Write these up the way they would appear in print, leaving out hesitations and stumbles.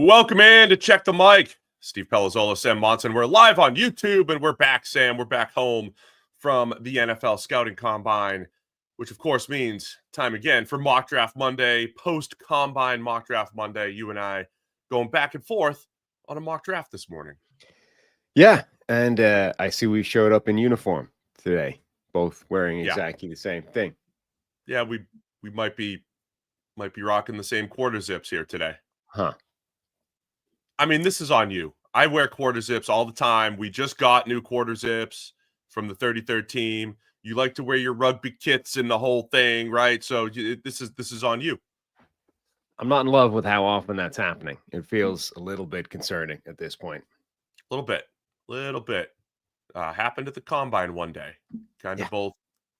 Welcome in to Check the Mic. Steve Palazzolo, Sam Monson. We're live on YouTube, and we're back, Sam. We're back home from the NFL Scouting Combine, which, of course, means time again for Mock Draft Monday, post-Combine Mock Draft Monday. You and I going back and forth on a mock draft this morning. Yeah, and I see we showed up in uniform today, both wearing exactly the same thing. Yeah, we might be rocking the same quarter zips here today. Huh. I mean, this is on you. I wear quarter zips all the time. We just got new quarter zips from the 33rd team. You like to wear your rugby kits and the whole thing, right? So this is on you. I'm not in love with how often that's happening. It feels a little bit concerning at this point. A little bit. Happened at the Combine one day. Kind of both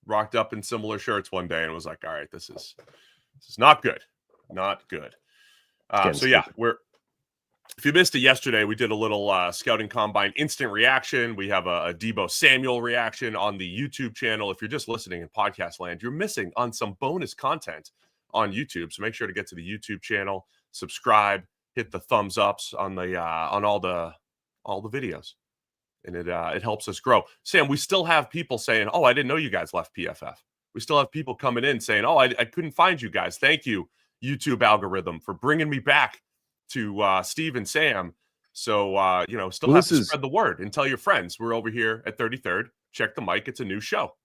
rocked up in similar shirts one day and was like, all right, this is not good. Not good. If you missed it yesterday, we did a little Scouting Combine instant reaction. We have a Deebo Samuel reaction on the YouTube channel. If you're just listening in podcast land, you're missing on some bonus content on YouTube. So make sure to get to the YouTube channel, subscribe, hit the thumbs ups on the on all the videos, and it helps us grow. Sam, we still have people saying, "Oh, I didn't know you guys left PFF." We still have people coming in saying, "Oh, I couldn't find you guys. Thank you, YouTube algorithm, for bringing me back to Steve and Sam." So, still have to spread the word and tell your friends. We're over here at 33rd. Check the mic. It's a new show.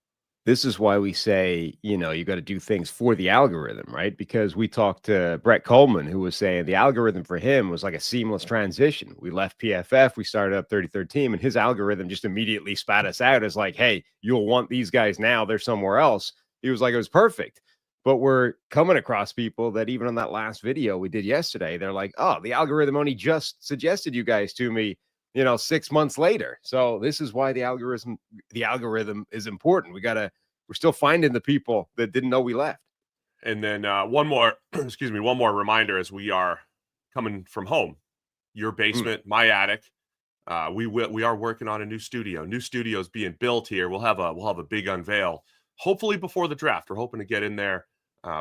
This is why we say, you got to do things for the algorithm, right? Because we talked to Brett Coleman, who was saying the algorithm for him was like a seamless transition. We left PFF, we started up 33rd team, and his algorithm just immediately spat us out as like, hey, you'll want these guys now. They're somewhere else. He was like, it was perfect. But we're coming across people that even on that last video we did yesterday, they're like, oh, the algorithm only just suggested you guys to me, 6 months later. So this is why the algorithm is important. We're still finding the people that didn't know we left. And then one more reminder as we are coming from home, your basement, my attic. We are working on a new studio. New studio is being built here. We'll have a big unveil, hopefully before the draft. We're hoping to get in there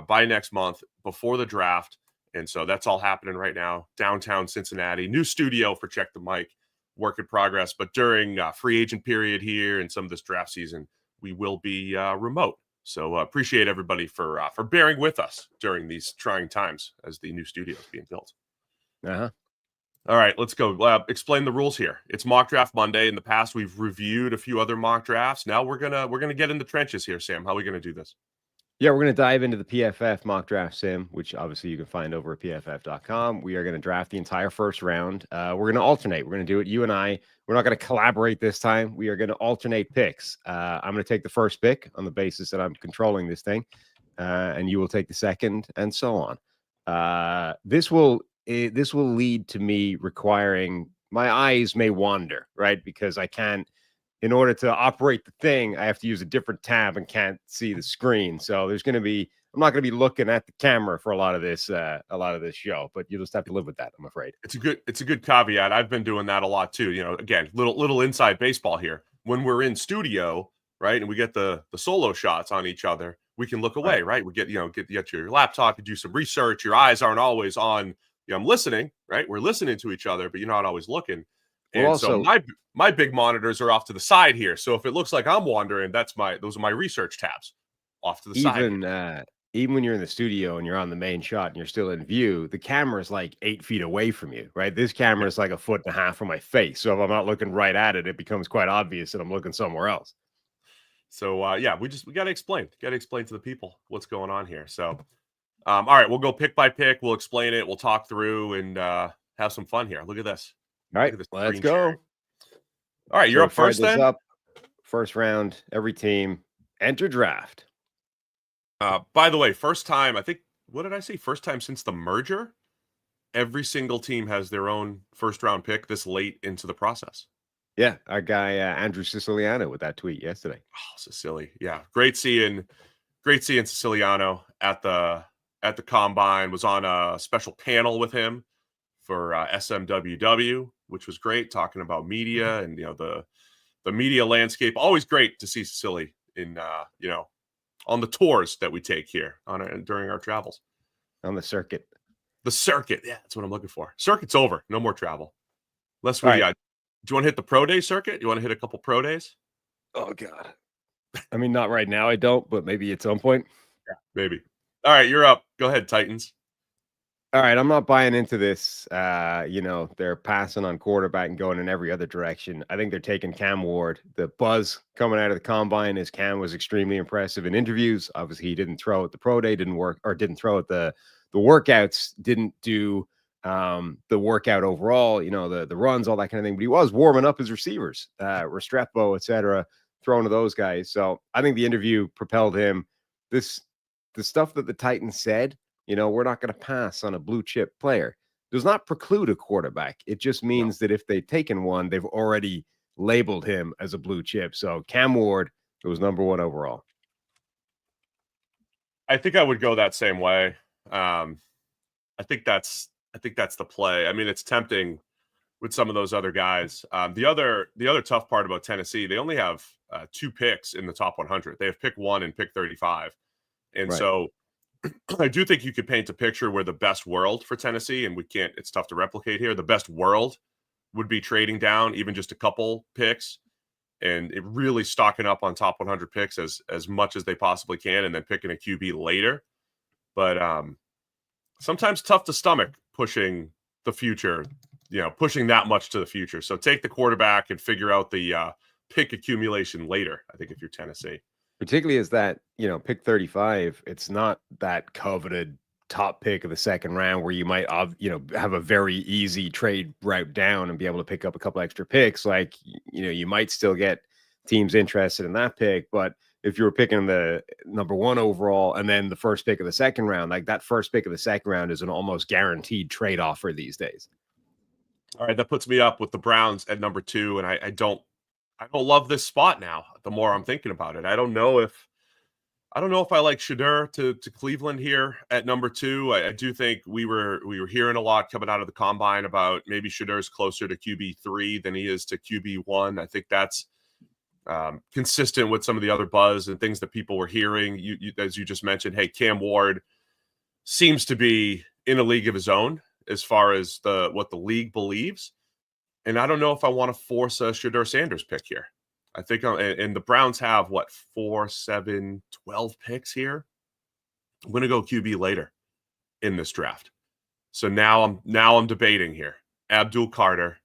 by next month before the draft. And so that's all happening right now. Downtown Cincinnati, new studio for Check the Mic, work in progress. But during free agent period here and some of this draft season, we will be remote. So appreciate everybody for bearing with us during these trying times as the new studio is being built. Uh-huh. All right, let's go. Explain the rules here. It's Mock Draft Monday. In the past, we've reviewed a few other mock drafts. Now we're gonna get in the trenches here, Sam. How are we gonna do this? Yeah, we're going to dive into the PFF mock draft sim, which obviously you can find over at pff.com. We are going to draft the entire first round. We're going to alternate. We're going to do it, you and I. We're not going to collaborate this time. We are going to alternate picks. I'm going to take the first pick on the basis that I'm controlling this thing, and you will take the second, and so on. This will lead to me requiring my eyes may wander, right? Because I can't. In order to operate the thing, I have to use a different tab and can't see the screen. So I'm not going to be looking at the camera for a lot of this show, but you just have to live with that, I'm afraid. It's a good caveat. I've been doing that a lot too. Again, little inside baseball here. When we're in studio, right, and we get the solo shots on each other, we can look away, right? We get your laptop, you do some research. Your eyes aren't always on. I'm listening, right? We're listening to each other, but you're not always looking. And also, so my big monitors are off to the side here. So if it looks like I'm wandering, those are my research tabs off to the side. Even when you're in the studio and you're on the main shot and you're still in view, the camera is like 8 feet away from you, right? This camera is like 1.5 feet from my face. So if I'm not looking right at it, it becomes quite obvious that I'm looking somewhere else. So we got to explain to the people what's going on here. So, all right, we'll go pick by pick. We'll explain it. We'll talk through and have some fun here. Look at this. All right, let's go. Sharing. All right, you're up first then? First round, every team, enter draft. By the way, first time, I think, what did I say? First time since the merger, every single team has their own first round pick this late into the process. Yeah, our guy, Andrew Siciliano with that tweet yesterday. Oh, Sicily. Yeah, great seeing Siciliano at the Combine, was on a special panel with him for SMWW, which was great, talking about media and the media landscape. Always great to see Sicily in on the tours that we take here during our travels on the circuit. The circuit. Yeah, that's what I'm looking for. Circuit's over. No more travel. Unless we, Right. do you want to hit the pro day circuit? You want to hit a couple pro days? Oh God. I mean, not right now. I don't, but maybe at some point. Maybe. All right, you're up. Go ahead, Titans. All right, I'm not buying into this. They're passing on quarterback and going in every other direction. I think they're taking Cam Ward. The buzz coming out of the combine is Cam was extremely impressive in interviews. Obviously, he didn't throw at the pro day, didn't work, or didn't throw at the workouts, didn't do the workout overall. The runs, all that kind of thing. But he was warming up his receivers, Restrepo, etc., throwing to those guys. So I think the interview propelled him. The stuff that the Titans said. We're not going to pass on a blue chip player. Does not preclude a quarterback. It just means that if they've taken one, they've already labeled him as a blue chip. So Cam Ward was number 1 overall. I think I would go that same way. I think that's the play. I mean, it's tempting with some of those other guys. The other tough part about Tennessee, they only have 2 picks in the top 100. They have pick 1 and pick 35, and Right. so I do think you could paint a picture where the best world for Tennessee, and it's tough to replicate here. The best world would be trading down even just a couple picks and it really stocking up on top 100 picks as much as they possibly can, and then picking a QB later. But sometimes tough to stomach pushing the future, pushing that much to the future. So take the quarterback and figure out the pick accumulation later, I think, if you're Tennessee. Particularly as that, pick 35, it's not that coveted top pick of the second round where you might, have a very easy trade route down and be able to pick up a couple extra picks. Like, you might still get teams interested in that pick. But if you were picking the number 1 overall and then the first pick of the second round, like that first pick of the second round is an almost guaranteed trade offer these days. All right, that puts me up with the Browns at number 2, and I don't love this spot now. The more I'm thinking about it, I don't know if I like Shedeur to Cleveland here at number 2. I do think we were hearing a lot coming out of the combine about maybe Shedeur's closer to QB3 than he is to QB1. I think that's consistent with some of the other buzz and things that people were hearing. You as you just mentioned, hey, Cam Ward seems to be in a league of his own as far as what the league believes. And I don't know if I want to force a Shedeur Sanders pick here. I think, and the Browns have 4, 7, 12 picks here. I'm going to go QB later in this draft. So now I'm debating here. Abdul Carter,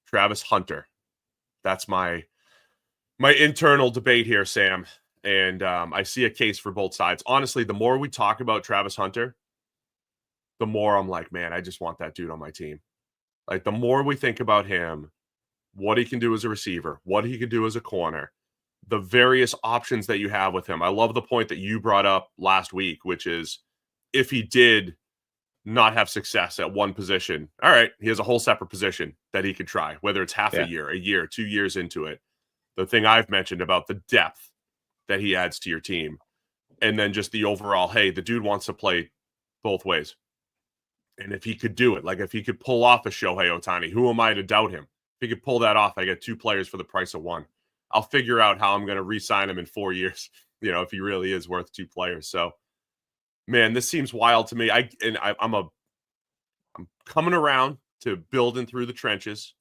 Travis Hunter. That's my internal debate here, Sam. And I see a case for both sides. Honestly, the more we talk about Travis Hunter, the more I'm like, man, I just want that dude on my team. Like, the more we think about him, what he can do as a receiver, what he can do as a corner, the various options that you have with him. I love the point that you brought up last week, which is if he did not have success at one position, all right, he has a whole separate position that he could try, whether it's half a year, 2 years into it. The thing I've mentioned about the depth that he adds to your team, and then just the overall, hey, the dude wants to play both ways. And if he could do it, like if he could pull off a Shohei Ohtani, who am I to doubt him? If he could pull that off, I get 2 players for the price of 1. I'll figure out how I'm going to re-sign him in 4 years, if he really is worth 2 players. So, man, this seems wild to me. I'm coming around to building through the trenches,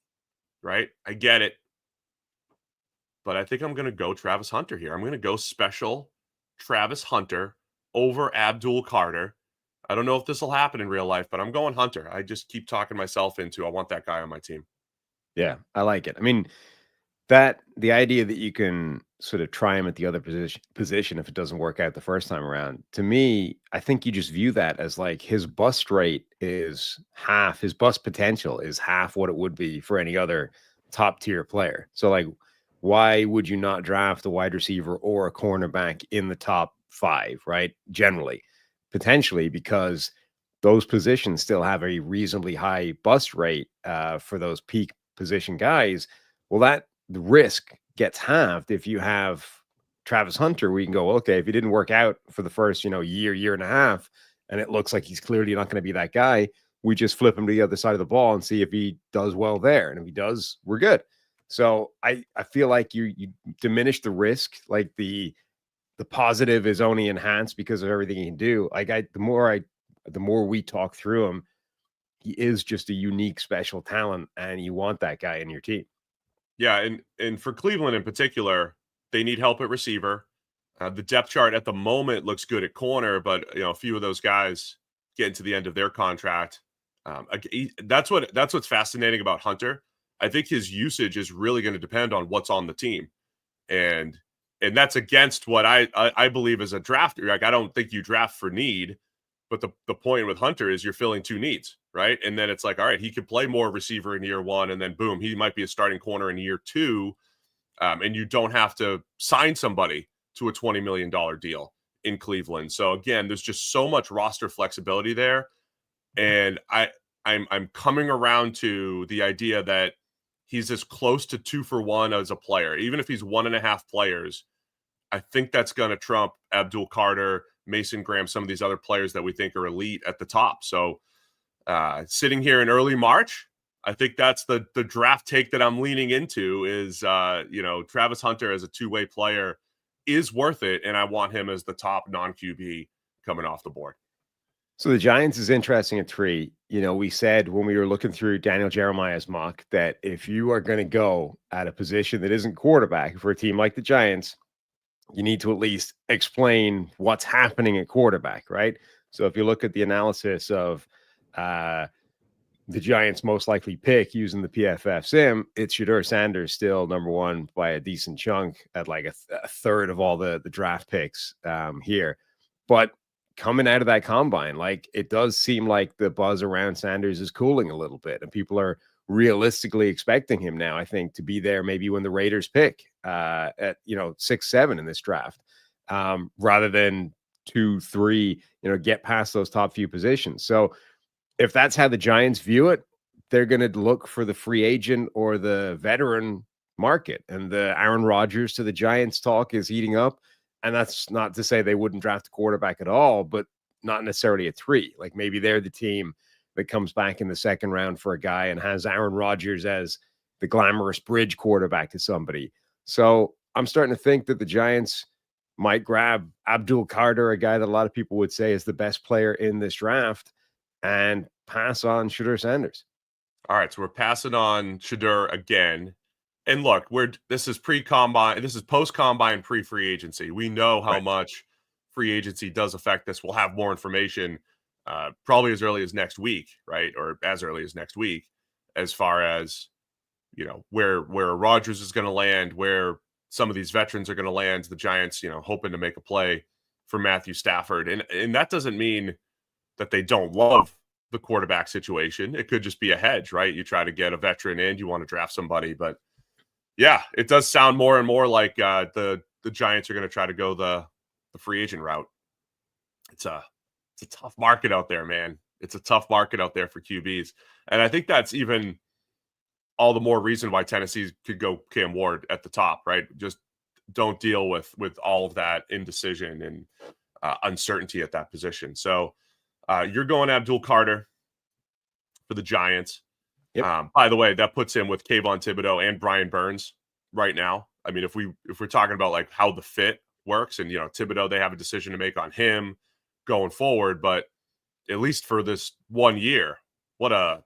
right? I get it. But I think I'm going to go Travis Hunter here. I'm going to go special Travis Hunter over Abdul Carter. I don't know if this will happen in real life, but I'm going Hunter. I just keep talking myself into I want that guy on my team. Yeah, I like it. I mean, the idea that you can sort of try him at the other position if it doesn't work out the first time around, to me, I think you just view that as like his bust rate is half, his bust potential is half what it would be for any other top tier player. So like, why would you not draft a wide receiver or a cornerback in the top 5, right? Generally, potentially, because those positions still have a reasonably high bust rate for those peak position guys. Well, the risk gets halved if you have Travis Hunter, where you can go, okay, if he didn't work out for the first, year and a half, and it looks like he's clearly not going to be that guy, we just flip him to the other side of the ball and see if he does well there. And if he does, we're good. So I feel like you diminish the risk. Like the positive is only enhanced because of everything he can do. Like the more we talk through him, he is just a unique, special talent, and you want that guy in your team. Yeah, and for Cleveland in particular, they need help at receiver. The depth chart at the moment looks good at corner, but a few of those guys getting to the end of their contract. That's what's fascinating about Hunter. I think his usage is really going to depend on what's on the team, and that's against what I believe is a draft. Like, I don't think you draft for need, but the point with Hunter is you're filling two needs, right? And then it's like, all right, he could play more receiver in year one, and then boom, he might be a starting corner in year two, and you don't have to sign somebody to a $20 million deal in Cleveland. So again, there's just so much roster flexibility there, and I'm coming around to the idea that he's as close to 2-for-1 as a player. Even if he's 1.5 players, I think that's going to trump Abdul Carter, Mason Graham, some of these other players that we think are elite at the top. So sitting here in early March, I think that's the draft take that I'm leaning into is, Travis Hunter as a two-way player is worth it, and I want him as the top non-QB coming off the board. So the Giants is interesting at 3. We said when we were looking through Daniel Jeremiah's mock that if you are going to go at a position that isn't quarterback for a team like the Giants, you need to at least explain what's happening at quarterback, right? So if you look at the analysis of the Giants' most likely pick using the PFF sim, it's Shedeur Sanders still number 1 by a decent chunk at like a third of all the draft picks here. But coming out of that combine, like, it does seem like the buzz around Sanders is cooling a little bit, and people are realistically expecting him now, I think, to be there maybe when the Raiders pick at 6-7 in this draft, rather than 2-3, get past those top few positions. So if that's how the Giants view it, they're going to look for the free agent or the veteran market, and the Aaron Rodgers to the Giants talk is heating up. And that's not to say they wouldn't draft a quarterback at all, but not necessarily at 3. Like, maybe they're the team that comes back in the second round for a guy and has Aaron Rodgers as the glamorous bridge quarterback to somebody. So I'm starting to think that the Giants might grab Abdul Carter, a guy that a lot of people would say is the best player in this draft, and pass on Shedeur Sanders. All right, so we're passing on Shedeur again. And look, this is pre-combine, this is post-combine, pre-free agency. We know how much free agency does affect this. We'll have more information probably as early as next week, right? Or as early as next week, as far as, where Rodgers is going to land, where some of these veterans are going to land. The Giants, hoping to make a play for Matthew Stafford. And that doesn't mean that they don't love the quarterback situation. It could just be a hedge, right? You try to get a veteran and you want to draft somebody, but yeah, it does sound more and more like the Giants are going to try to go the free agent route. It's a tough market out there, man. It's a tough market out there for QBs, and I think that's even all the more reason why Tennessee could go Cam Ward at the top, right? Just don't deal with all of that indecision and uncertainty at that position. So you're going Abdul Carter for the Giants. Yep. By the way, that puts him with Kayvon Thibodeau and Brian Burns right now. I mean, if we're talking about like how the fit works, and Thibodeau, they have a decision to make on him going forward, but at least for this 1 year, what a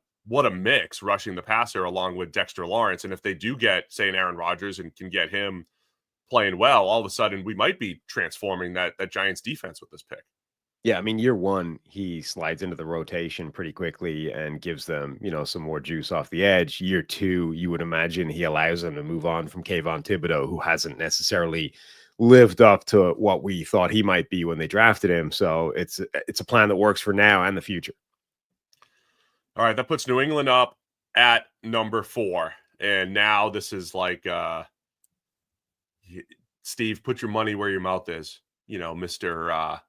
mix rushing the passer along with Dexter Lawrence. And if they do get, say, an Aaron Rodgers and can get him playing well, all of a sudden we might be transforming that Giants defense with this pick. Yeah, I mean, year 1, he slides into the rotation pretty quickly and gives them, some more juice off the edge. Year 2, you would imagine he allows them to move on from Kayvon Thibodeau, who hasn't necessarily lived up to what we thought he might be when they drafted him. So it's a plan that works for now and the future. All right, that puts New England up at number 4. And now this is like, Steve, put your money where your mouth is. Mr.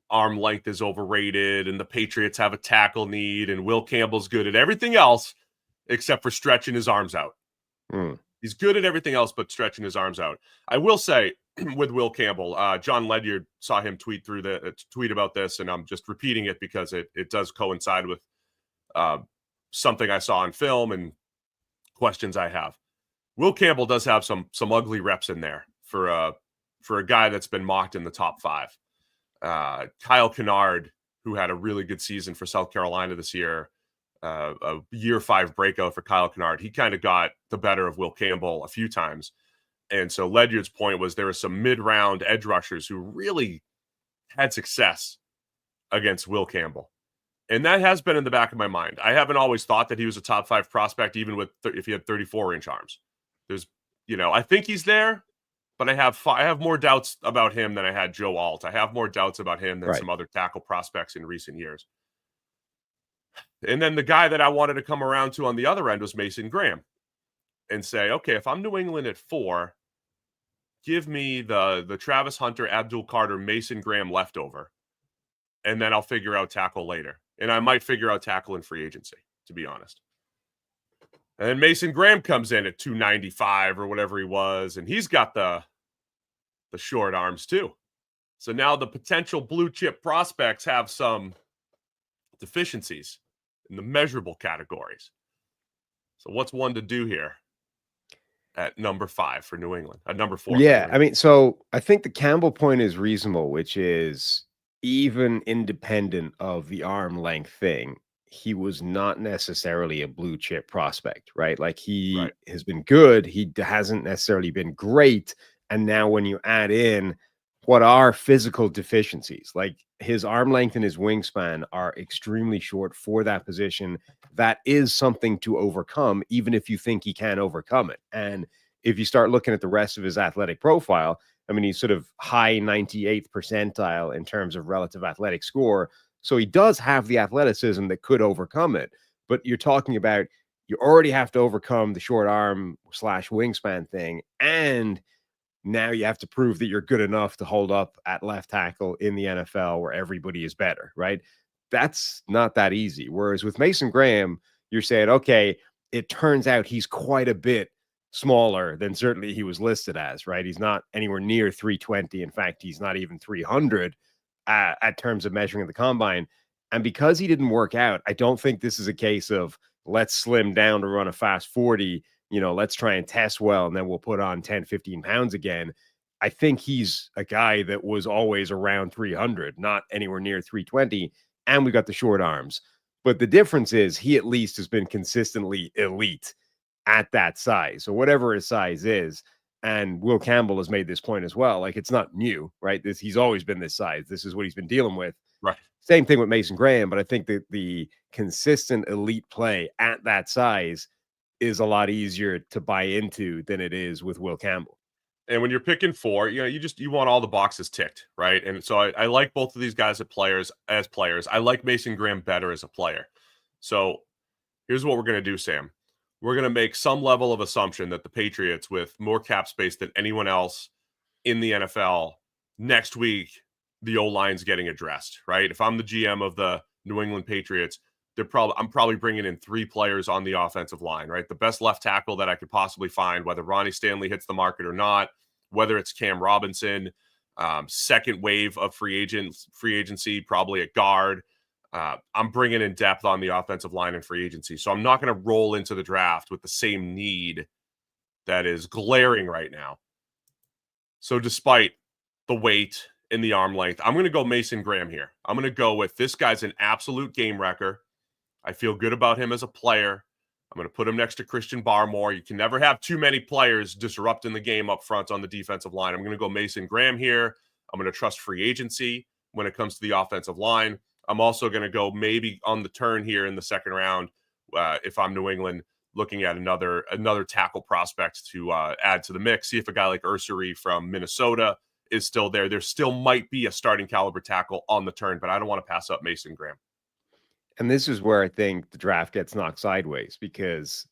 Arm length is overrated, and the Patriots have a tackle need, and Will Campbell's good at everything else except for stretching his arms out. He's good at everything else but stretching his arms out. I will say with Will Campbell, John Ledyard saw him tweet about this, and I'm just repeating it because it does coincide with something I saw on film and questions I have. Will Campbell does have some ugly reps in there for a guy that's been mocked in the top 5. Kyle Kennard, who had a really good season for South Carolina this year, a year 5 breakout for Kyle Kennard. He kind of got the better of Will Campbell a few times. And so Ledyard's point was there were some mid-round edge rushers who really had success against Will Campbell. And that has been in the back of my mind. I haven't always thought that he was a top 5 prospect, even with if he had 34-inch arms. There's, I think he's there, but I have more doubts about him than I had Joe Alt. I have more doubts about him than some other tackle prospects in recent years. And then the guy that I wanted to come around to on the other end was Mason Graham and say, okay, if I'm New England at 4, give me the Travis Hunter, Abdul Carter, Mason Graham leftover, and then I'll figure out tackle later. And I might figure out tackle in free agency, to be honest. And then Mason Graham comes in at 295 or whatever he was, and he's got the short arms too. So now the potential blue chip prospects have some deficiencies in the measurable categories. So what's one to do here at number 5 for New England, at number 4? Yeah, I mean, so I think the Campbell point is reasonable, which is even independent of the arm length thing, he was not necessarily a blue chip prospect, right? Like he has been good. He hasn't necessarily been great. And now when you add in what are physical deficiencies, like his arm length and his wingspan are extremely short for that position. That is something to overcome, even if you think he can overcome it. And if you start looking at the rest of his athletic profile, I mean, he's sort of high 98th percentile in terms of relative athletic score. So he does have the athleticism that could overcome it. But you're talking about, you already have to overcome the short arm / wingspan thing. And now you have to prove that you're good enough to hold up at left tackle in the NFL where everybody is better, right? That's not that easy. Whereas with Mason Graham, you're saying, okay, it turns out he's quite a bit smaller than certainly he was listed as, right? He's not anywhere near 320. In fact, he's not even 300 at terms of measuring the combine. And because he didn't work out, I don't think this is a case of let's slim down to run a fast 40, let's try and test well, and then we'll put on 10, 15 pounds again. I think he's a guy that was always around 300, not anywhere near 320. And we got the short arms. But the difference is he at least has been consistently elite at that size. So whatever his size is, and Will Campbell has made this point as well, like it's not new, right? He's always been this size. This is what he's been dealing with. Right. Same thing with Mason Graham, but I think that the consistent elite play at that size is a lot easier to buy into than it is with Will Campbell. And when you're picking 4, you want all the boxes ticked, right? And so I like both of these guys as players. I like Mason Graham better as a player. So here's what we're going to do, Sam. We're going to make some level of assumption that the Patriots, with more cap space than anyone else in the NFL, next week, the O-line's getting addressed, right? If I'm the GM of the New England Patriots, I'm probably bringing in 3 players on the offensive line, right? The best left tackle that I could possibly find, whether Ronnie Stanley hits the market or not, whether it's Cam Robinson, second wave of free agency, probably at guard. I'm bringing in depth on the offensive line and free agency. So I'm not going to roll into the draft with the same need that is glaring right now. So despite the weight and the arm length, I'm going to go Mason Graham here. I'm going to go with this guy's an absolute game wrecker. I feel good about him as a player. I'm going to put him next to Christian Barmore. You can never have too many players disrupting the game up front on the defensive line. I'm going to go Mason Graham here. I'm going to trust free agency when it comes to the offensive line. I'm also going to go maybe on the turn here in the second round, if I'm New England, looking at another tackle prospect to add to the mix. See if a guy like Ursary from Minnesota is still there. There still might be a starting caliber tackle on the turn, but I don't want to pass up Mason Graham. And this is where I think the draft gets knocked sideways, because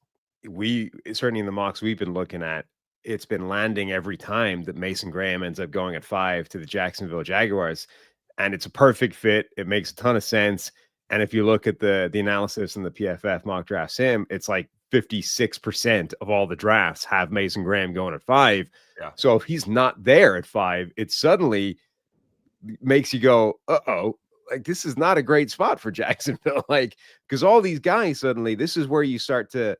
we, certainly in the mocks we've been looking at, it's been landing every time that Mason Graham ends up going at 5 to the Jacksonville Jaguars. And it's a perfect fit. It makes a ton of sense. And if you look at the analysis in the PFF mock draft sim, it's like 56% of all the drafts have Mason Graham going at 5. Yeah. So if he's not there at 5, it suddenly makes you go, uh-oh, like this is not a great spot for Jacksonville. Like, because all these guys suddenly, this is where you start to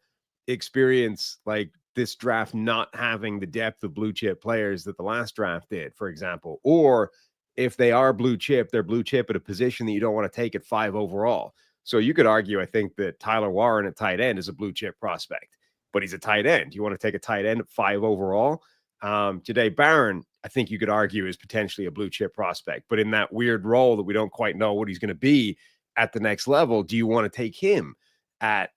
experience like this draft not having the depth of blue chip players that the last draft did, for example. Or if they are blue chip, they're blue chip at a position that you don't want to take at 5 overall. So you could argue, I think, that Tyler Warren at tight end is a blue chip prospect, but he's a tight end. You want to take a tight end at 5 overall? Jahdae Barron, I think you could argue, is potentially a blue chip prospect, but in that weird role that we don't quite know what he's going to be at the next level, do you want to take him at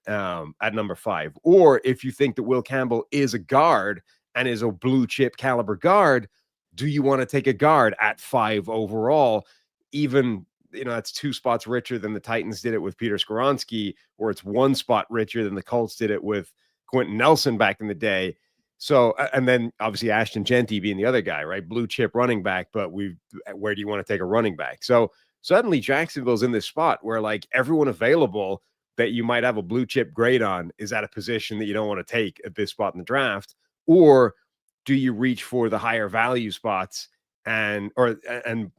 number 5? Or if you think that Will Campbell is a guard and is a blue chip caliber guard, do you want to take a guard at 5 overall? Even, that's 2 spots richer than the Titans did it with Peter Skoronski, or it's 1 spot richer than the Colts did it with Quentin Nelson back in the day. So, and then obviously Ashton Genty being the other guy, right? Blue chip running back, but where do you want to take a running back? So suddenly Jacksonville's in this spot where like everyone available that you might have a blue chip grade on is at a position that you don't want to take at this spot in the draft. Or do you reach for the higher value spots and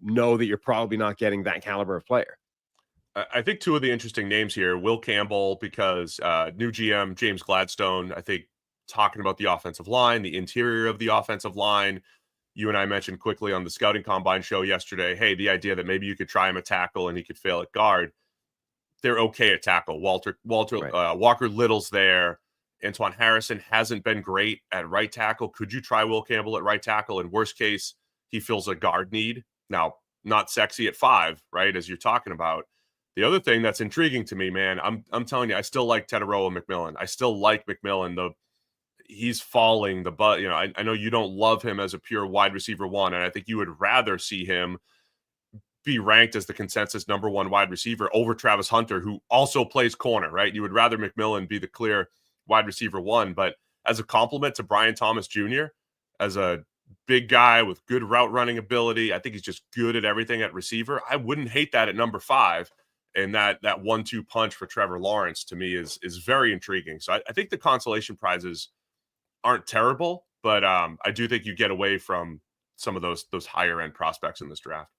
know that you're probably not getting that caliber of player? I think 2 of the interesting names here, Will Campbell, because new GM James Gladstone, I think, talking about the offensive line, the interior of the offensive line. You and I mentioned quickly on the Scouting Combine show yesterday, hey, the idea that maybe you could try him at tackle and he could fail at guard. They're okay at tackle. Right. Walker Little's there. Antoine Harrison hasn't been great at right tackle. Could you try Will Campbell at right tackle? In worst case, he fills a guard need. Now, not sexy at 5, right, as you're talking about. The other thing that's intriguing to me, man, I'm telling you, I still like Teteroa McMillan. I still like McMillan. He's falling the butt. I know you don't love him as a pure wide receiver 1, and I think you would rather see him be ranked as the consensus number 1 wide receiver over Travis Hunter, who also plays corner, right? You would rather McMillan be the clear wide receiver 1, but as a compliment to Brian Thomas Jr., as a big guy with good route running ability, I think he's just good at everything at receiver. I wouldn't hate that at number 5. And that 1-2 punch for Trevor Lawrence to me is very intriguing. So I think the consolation prizes aren't terrible, but I do think you get away from some of those higher end prospects in this draft.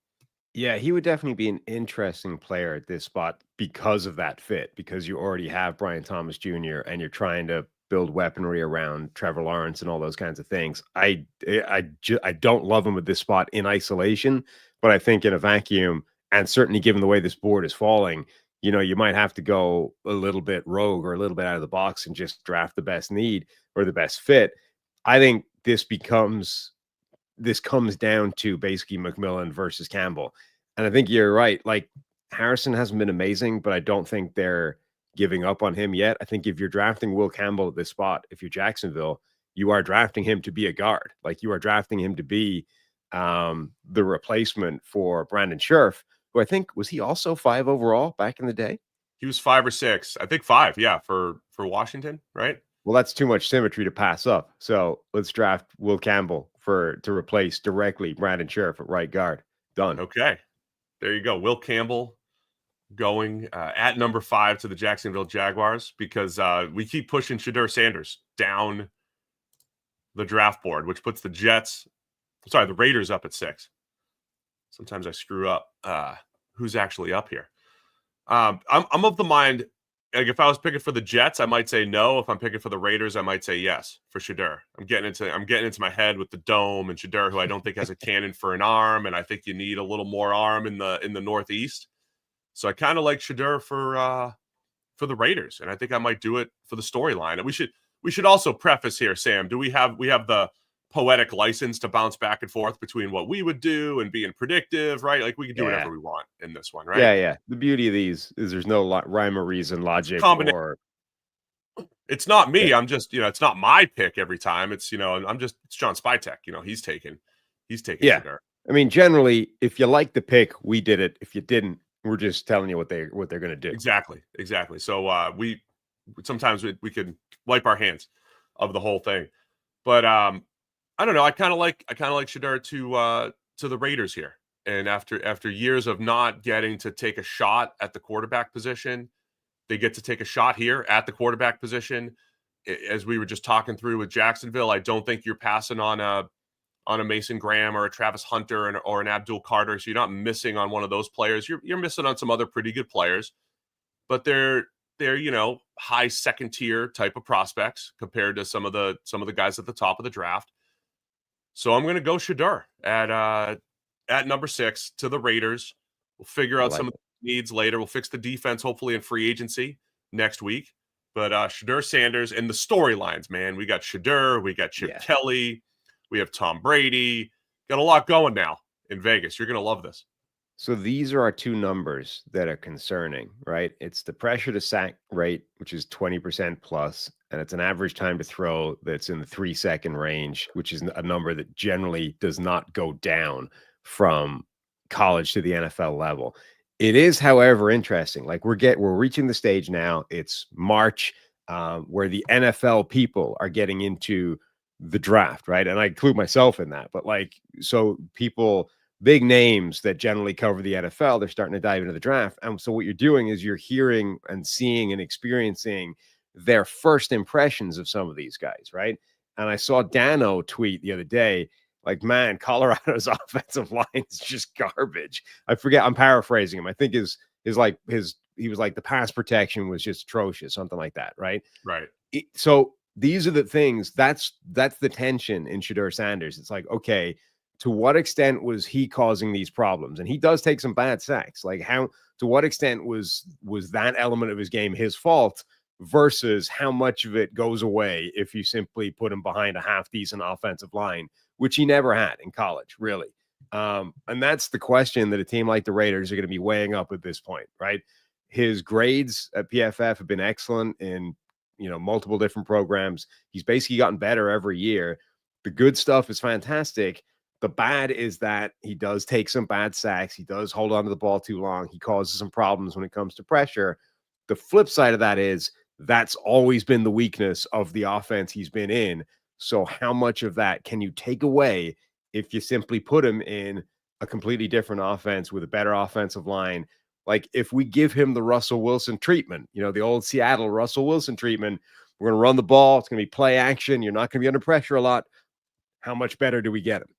Yeah, he would definitely be an interesting player at this spot because of that fit, because you already have Brian Thomas Jr. and you're trying to build weaponry around Trevor Lawrence and all those kinds of things. I don't love him at this spot in isolation, but I think in a vacuum, and certainly given the way this board is falling, you might have to go a little bit rogue or a little bit out of the box and just draft the best need or the best fit. I think this comes down to basically McMillan versus Campbell. And I think you're right. Like, Harrison hasn't been amazing, but I don't think they're giving up on him yet. I think if you're drafting Will Campbell at this spot, if you're Jacksonville, you are drafting him to be a guard. Like, you are drafting him to be the replacement for Brandon Scherff, who I think, was he also 5 overall back in the day? He was 5 or 6. I think 5, yeah, for Washington, right? Well, that's too much symmetry to pass up. So let's draft Will Campbell to replace directly Brandon Scherff at right guard. Done. Okay. There you go. Will Campbell going at number 5 to the Jacksonville Jaguars, because we keep pushing Shedeur Sanders down the draft board, which puts the Raiders up at 6. Sometimes I screw up who's actually up here. I'm of the mind, like, if I was picking for the Jets, I might say no. If I'm picking for the Raiders, I might say yes for Shedeur. I'm getting into my head with the dome and Shedeur, who I don't think has a cannon for an arm, and I think you need a little more arm in the Northeast. So I kind of like Shedeur for the Raiders, and I think I might do it for the storyline. And we should also preface here, Sam. Do we have the poetic license to bounce back and forth between what we would do and being predictive, right? Like, we can do whatever we want in this one, right? Yeah. The beauty of these is there's no rhyme or reason, logic, or it's not me. I'm just, it's not my pick every time. It's, it's John Spytek. He's taking Shedeur. I mean, generally, if you like the pick, we did it. If you didn't, we're just telling you what they're going to do. Exactly. So we sometimes we could wipe our hands of the whole thing, but I don't know. I kind of like Shedeur to the Raiders here. And after years of not getting to take a shot at the quarterback position, they get to take a shot here at the quarterback position. As we were just talking through with Jacksonville, I don't think you're passing on a Mason Graham or a Travis Hunter or an Abdul Carter. So you're not missing on one of those players. You're missing on some other pretty good players, but they're high second tier type of prospects compared to some of the guys at the top of the draft. So I'm going to go Shedeur at number 6 to the Raiders. We'll figure out some of the needs later. We'll fix the defense hopefully in free agency next week. But Shedeur Sanders and the storylines, man. We got Shedeur, we got Chip Kelly, we have Tom Brady. Got a lot going now in Vegas. You're going to love this. So these are our two numbers that are concerning, right? It's the pressure to sack rate, which is 20% plus, and it's an average time to throw that's in the 3-second range, which is a number that generally does not go down from college to the NFL level. It is, however, interesting. Like we're reaching the stage now. It's March, where the NFL people are getting into the draft, right? And I include myself in that. But like, so people, big names that generally cover the NFL, they're starting to dive into the draft. And so what you're doing is you're hearing and seeing and experiencing their first impressions of some of these guys, right? And I saw Dano tweet the other day, like, man, Colorado's offensive line is just garbage. I forget, I'm paraphrasing him. I think he was like, the pass protection was just atrocious, something like that, right? Right. So these are the things, that's the tension in Shedeur Sanders. It's like, okay, to what extent was he causing these problems? And he does take some bad sacks. Like to what extent was that element of his game his fault versus how much of it goes away if you simply put him behind a half decent offensive line, which he never had in college, really. And that's the question that a team like the Raiders are going to be weighing up at this point, right? His grades at PFF have been excellent in, multiple different programs. He's basically gotten better every year. The good stuff is fantastic. The bad is that he does take some bad sacks. He does hold on to the ball too long. He causes some problems when it comes to pressure. The flip side of that is that's always been the weakness of the offense he's been in. So how much of that can you take away if you simply put him in a completely different offense with a better offensive line? Like if we give him the Russell Wilson treatment, the old Seattle Russell Wilson treatment, we're going to run the ball. It's going to be play action. You're not going to be under pressure a lot. How much better do we get him?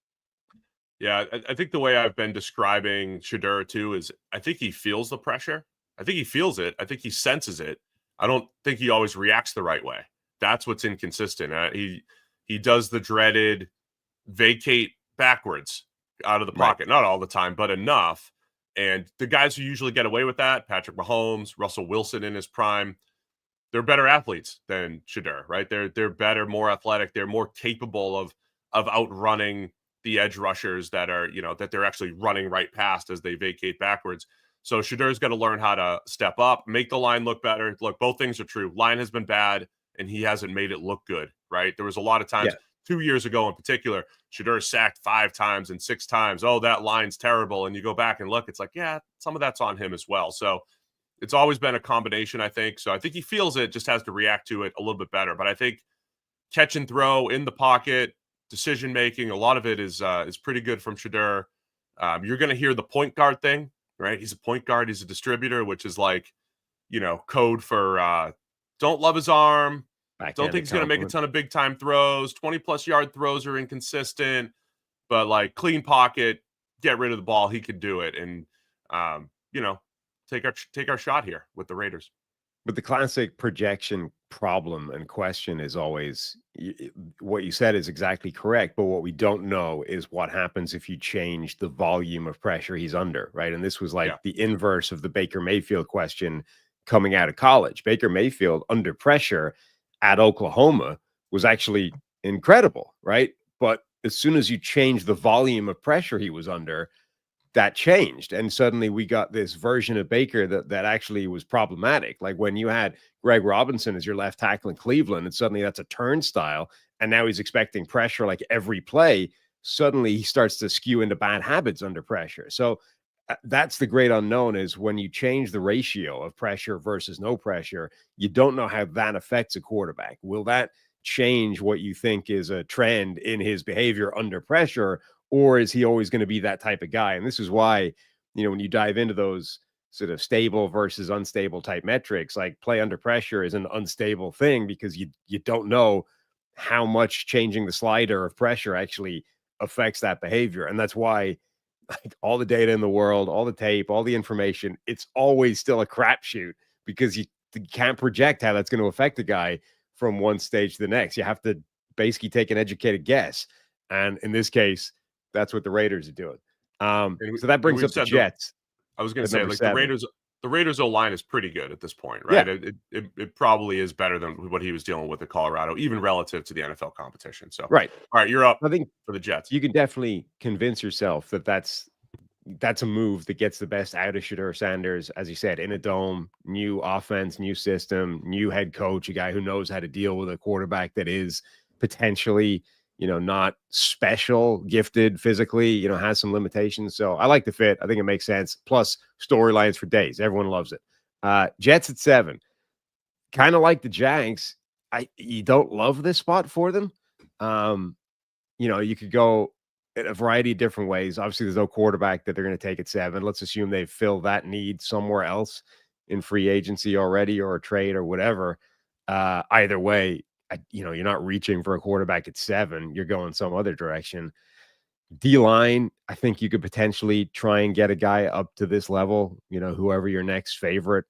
Yeah, I think the way I've been describing Shedeur too is I think he feels the pressure. I think he feels it. I think he senses it. I don't think he always reacts the right way. That's what's inconsistent. He does the dreaded vacate backwards out of the pocket. Right. Not all the time, but enough. And the guys who usually get away with that, Patrick Mahomes, Russell Wilson in his prime, they're better athletes than Shedeur, right? They're better, more athletic. They're more capable of outrunning the edge rushers that are, that they're actually running right past as they vacate backwards. So Shedeur's got to learn how to step up, make the line look better. Look, both things are true. Line has been bad, and he hasn't made it look good, right? There was a lot of times, 2 years ago in particular, Shedeur sacked 5 times and 6 times. Oh, that line's terrible. And you go back and look, it's like, yeah, some of that's on him as well. So it's always been a combination, I think. So I think he feels it, just has to react to it a little bit better. But I think catch and throw in the pocket, decision making, a lot of it is pretty good from Shedeur. You're going to hear the point guard thing, right? He's a point guard. He's a distributor, which is like, code for don't love his arm. Don't think he's going to make a ton of big time throws. 20+ yard throws are inconsistent, but like clean pocket, get rid of the ball. He could do it, and take our shot here with the Raiders. But the classic projection problem and question is always what you said is exactly correct. But what we don't know is what happens if you change the volume of pressure he's under, right? And this was like the inverse of the Baker Mayfield question coming out of college. Baker Mayfield under pressure at Oklahoma was actually incredible, right? But as soon as you change the volume of pressure he was under, that changed. And suddenly we got this version of Baker that actually was problematic. Like when you had Greg Robinson as your left tackle in Cleveland, and suddenly that's a turnstile, and now he's expecting pressure like every play. Suddenly he starts to skew into bad habits under pressure. So that's the great unknown, is when you change the ratio of pressure versus no pressure, you don't know how that affects a quarterback. Will that change what you think is a trend in his behavior under pressure? Or is he always going to be that type of guy? And this is why, when you dive into those sort of stable versus unstable type metrics, like play under pressure is an unstable thing because you don't know how much changing the slider of pressure actually affects that behavior. And that's why, like, all the data in the world, all the tape, all the information, it's always still a crapshoot because you can't project how that's going to affect the guy from one stage to the next. You have to basically take an educated guess. And in this case, that's what the Raiders are doing. So that brings up the Jets. I was going to at say, number like 7. the Raiders O line is pretty good at this point, right? Yeah, It probably is better than what he was dealing with at Colorado, even relative to the NFL competition. So, all right. right, you're up I think for the Jets. you can definitely convince yourself that that's a move that gets the best out of Shedeur Sanders, as you said, in a dome, new offense, new system, new head coach, a guy who knows how to deal with a quarterback that is potentially, not special, gifted physically, has some limitations. So I like the fit. I think it makes sense. Plus storylines for days. Everyone loves it. Jets at 7, kind of like the Jags. You don't love this spot for them. You could go in a variety of different ways. Obviously, there's no quarterback that they're going to take at 7. Let's assume they fill that need somewhere else in free agency already or a trade or whatever. Either way, you're not reaching for a quarterback at 7. You're going some other direction. D-line, I think you could potentially try and get a guy up to this level, whoever your next favorite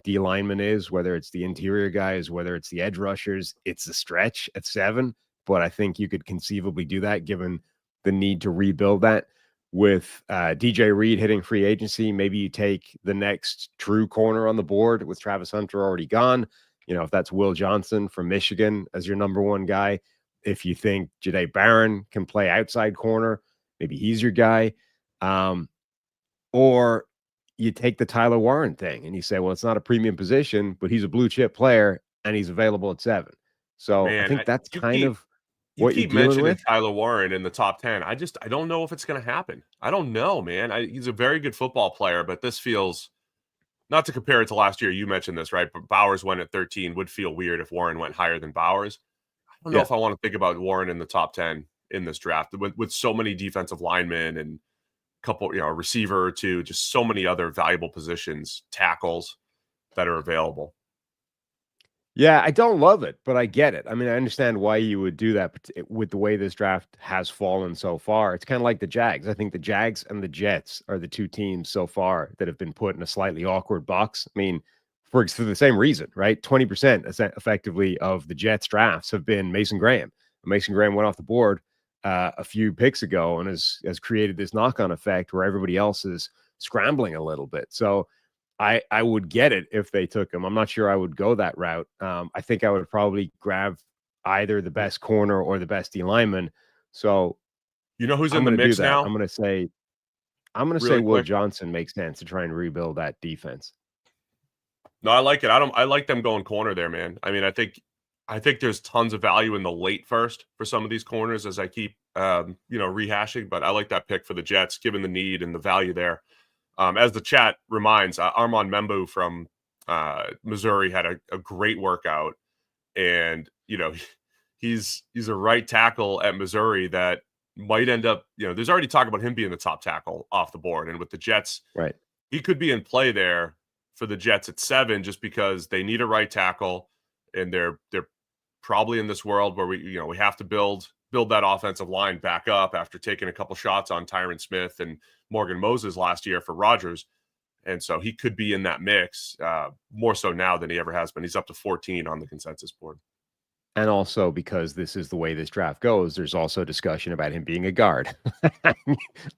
D lineman is, whether it's the interior guys, whether it's the edge rushers. It's a stretch at 7, but I think you could conceivably do that given the need to rebuild that. With DJ Reed hitting free agency, maybe you take the next true corner on the board with Travis Hunter already gone. If that's Will Johnson from Michigan as your number 1 guy. If you think Jahdae Barron can play outside corner, maybe he's your guy. Or you take the Tyler Warren thing and you say, well, it's not a premium position, but he's a blue chip player and he's available at 7. So I Man, think that's you kind keep of you what you're keep dealing mentioning with. Tyler Warren in the top 10. I don't know if it's going to happen. I don't know, man. He's a very good football player, but this feels, not to compare it to last year. You mentioned this, right? But Bowers went at 13. Would feel weird if Warren went higher than Bowers. I don't know Yeah. if I want to think about Warren in the top 10 in this draft with so many defensive linemen and a couple, a receiver or two, just so many other valuable positions, tackles that are available. Yeah, I don't love it, but I get it. I mean, I understand why you would do that with the way this draft has fallen so far. It's kind of like the Jags. I think the Jags and the Jets are the 2 teams so far that have been put in a slightly awkward box. I mean, for the same reason, right? 20% effectively of the Jets drafts have been Mason Graham. Mason Graham went off the board a few picks ago and has created this knock-on effect where everybody else is scrambling a little bit. So I would get it if they took him. I'm not sure I would go that route. I think I would probably grab either the best corner or the best D lineman. So You know who's I'm in the going to do mix that. now? I'm going to say Really Will quick. Johnson makes sense to try and rebuild that defense. No, I like it. I like them going corner there, man. I mean, I think there's tons of value in the late first for some of these corners as I keep rehashing, but I like that pick for the Jets given the need and the value there. As the chat reminds, Armand Membu from Missouri had a great workout, and he's a right tackle at Missouri that might end up. There's already talk about him being the top tackle off the board, and with the Jets, Right. he could be in play there for the Jets at 7, just because they need a right tackle, and they're probably in this world where we have to build that offensive line back up after taking a couple shots on Tyron Smith and Morgan Moses last year for Rodgers. And so he could be in that mix more so now than he ever has been. He's up to 14 on the consensus board. And also because this is the way this draft goes, there's also discussion about him being a guard.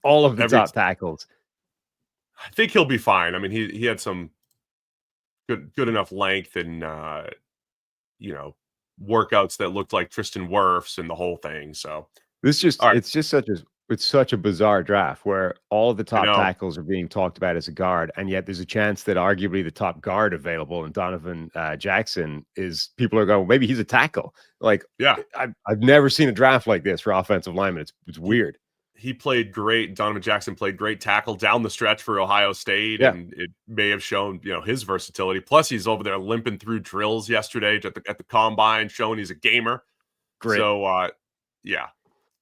All of the top tackles. I think he'll be fine. I mean, he had some good enough length and workouts that looked like Tristan Wirfs and the whole thing. So all right. It's such a bizarre draft where all of the I top know. tackles are being talked about as a guard, and yet there's a chance that arguably the top guard available in Donovan Jackson is people are going, maybe he's a tackle. Like, Yeah. I've never seen a draft like this for offensive linemen. It's weird. He played great. Donovan Jackson played great tackle down the stretch for Ohio State, Yeah. and it may have shown his versatility. Plus, he's over there limping through drills yesterday at the combine, showing he's a gamer. Grit. So, yeah,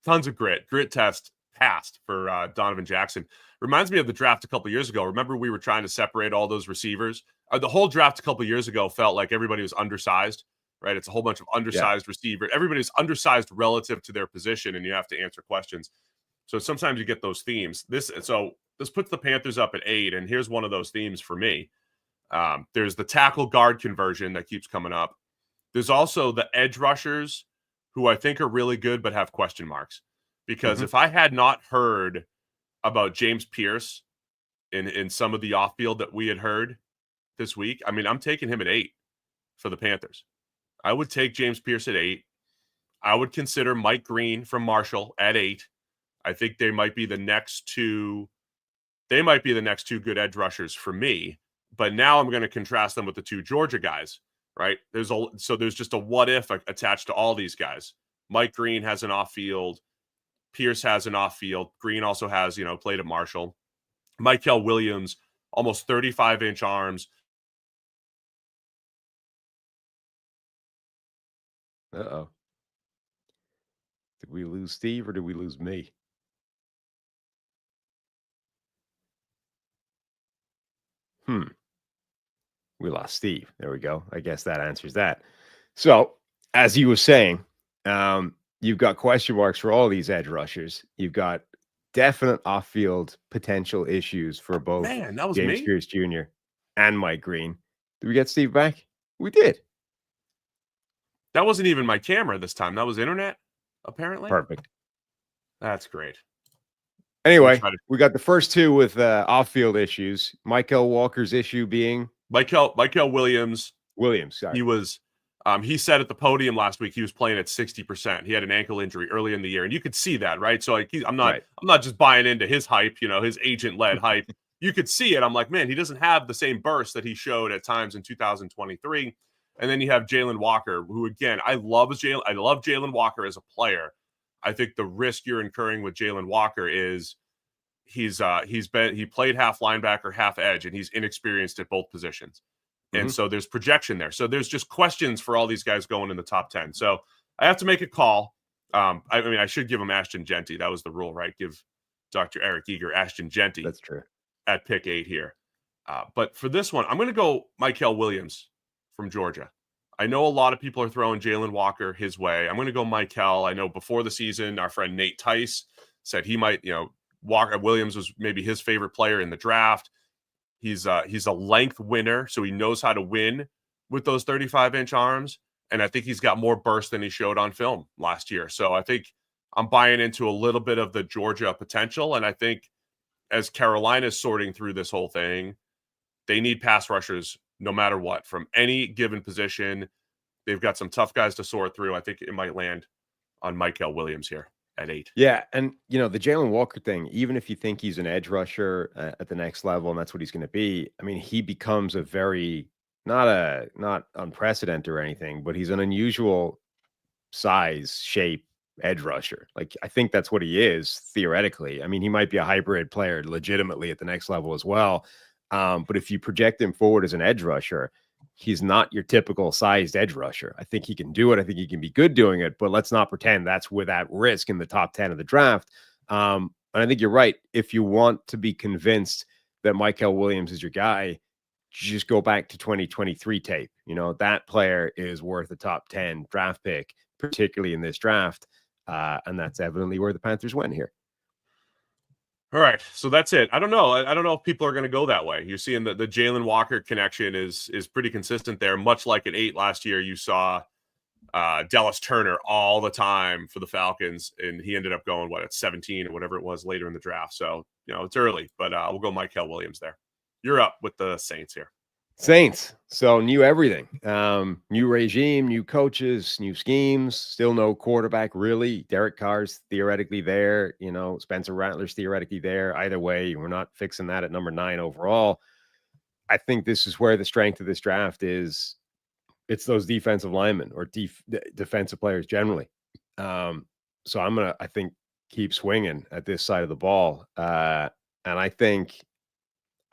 tons of grit test passed for Donovan Jackson. Reminds me of the draft a couple years ago. Remember, we were trying to separate all those receivers. The whole draft a couple years ago felt like everybody was undersized, right? It's a whole bunch of undersized receivers. Everybody's undersized relative to their position, and you have to answer questions. So sometimes you get those themes. This puts the Panthers up at 8, and here's one of those themes for me. There's the tackle guard conversion that keeps coming up. There's also the edge rushers who I think are really good but have question marks. Because if I had not heard about James Pierce in some of the off field that we had heard this week. I mean, I'm taking him at 8 for the Panthers. I would take James Pierce at 8. I would consider Mike Green from Marshall at 8. I think they might be the next two. They might be the next two good edge rushers for me. But now I'm going to contrast them with the two Georgia guys, right? There's just a what if attached to all these guys. Mike Green has an off field. Pierce has an off field. Green also has, played at Marshall. Michael Williams, almost 35-inch arms. Uh-oh. Did we lose Steve or did we lose me? We lost Steve. There we go. I guess that answers that. So, as you were saying, you've got question marks for all these edge rushers. You've got definite off-field potential issues for both James Pierce Jr. and Mike Green. Did we get Steve back? We did. That wasn't even my camera this time. That was internet, apparently. Perfect. That's great. Anyway, we got the first two with off-field issues. Michael Walker's issue being Michael Williams. Sorry. He was. He said at the podium last week he was playing at 60%. He had an ankle injury early in the year, and you could see that, right? So I'm not just buying into his hype, his agent-led hype. You could see it. I'm like, man, he doesn't have the same burst that he showed at times in 2023. And then you have Jalen Walker, who again, I love Jalen Walker as a player. I think the risk you're incurring with Jalen Walker is he played half linebacker, half edge, and he's inexperienced at both positions. And so there's projection there. So there's just questions for all these guys going in the top 10. So I have to make a call. I should give him Ashton Genty. That was the rule, right? Give Dr. Eric Eager Ashton Genty. That's true. At pick 8 here. But for this one, I'm going to go Michael Williams from Georgia. I know a lot of people are throwing Jalen Walker his way. I'm going to go Michael. I know before the season, our friend Nate Tice said he might, Walker Williams was maybe his favorite player in the draft. He's a length winner, so he knows how to win with those 35-inch arms. And I think he's got more burst than he showed on film last year. So I think I'm buying into a little bit of the Georgia potential. And I think as Carolina's sorting through this whole thing, they need pass rushers no matter what from any given position. They've got some tough guys to sort through. I think it might land on Michael Williams here at 8. Yeah, and the Jalen Walker thing, even if you think he's an edge rusher at the next level and that's what he's going to be, I mean, he becomes a very not unprecedented or anything, but he's an unusual size, shape edge rusher. Like, I think that's what he is theoretically. I mean, he might be a hybrid player legitimately at the next level as well. But if you project him forward as an edge rusher, he's not your typical sized edge rusher. I think he can do it. I think he can be good doing it, but let's not pretend that's without risk in the top 10 of the draft. And I think you're right. If you want to be convinced that Michael Williams is your guy, just go back to 2023 tape. That player is worth a top 10 draft pick, particularly in this draft. And that's evidently where the Panthers went here. All right, so that's it. I don't know. I don't know if people are going to go that way. You're seeing that the Jalen Walker connection is pretty consistent there. Much like at 8 last year, you saw Dallas Turner all the time for the Falcons, and he ended up going at 17 or whatever it was later in the draft. So it's early, but we'll go Michael Williams there. You're up with the Saints here. Saints. So new everything, new regime, new coaches, new schemes, still no quarterback really. Derek Carr's theoretically there, Spencer Rattler's theoretically there. Either way, we're not fixing that at number 9 overall. I think this is where the strength of this draft is. It's those defensive linemen or defensive players generally. So I'm going to, I think, keep swinging at this side of the ball. And I think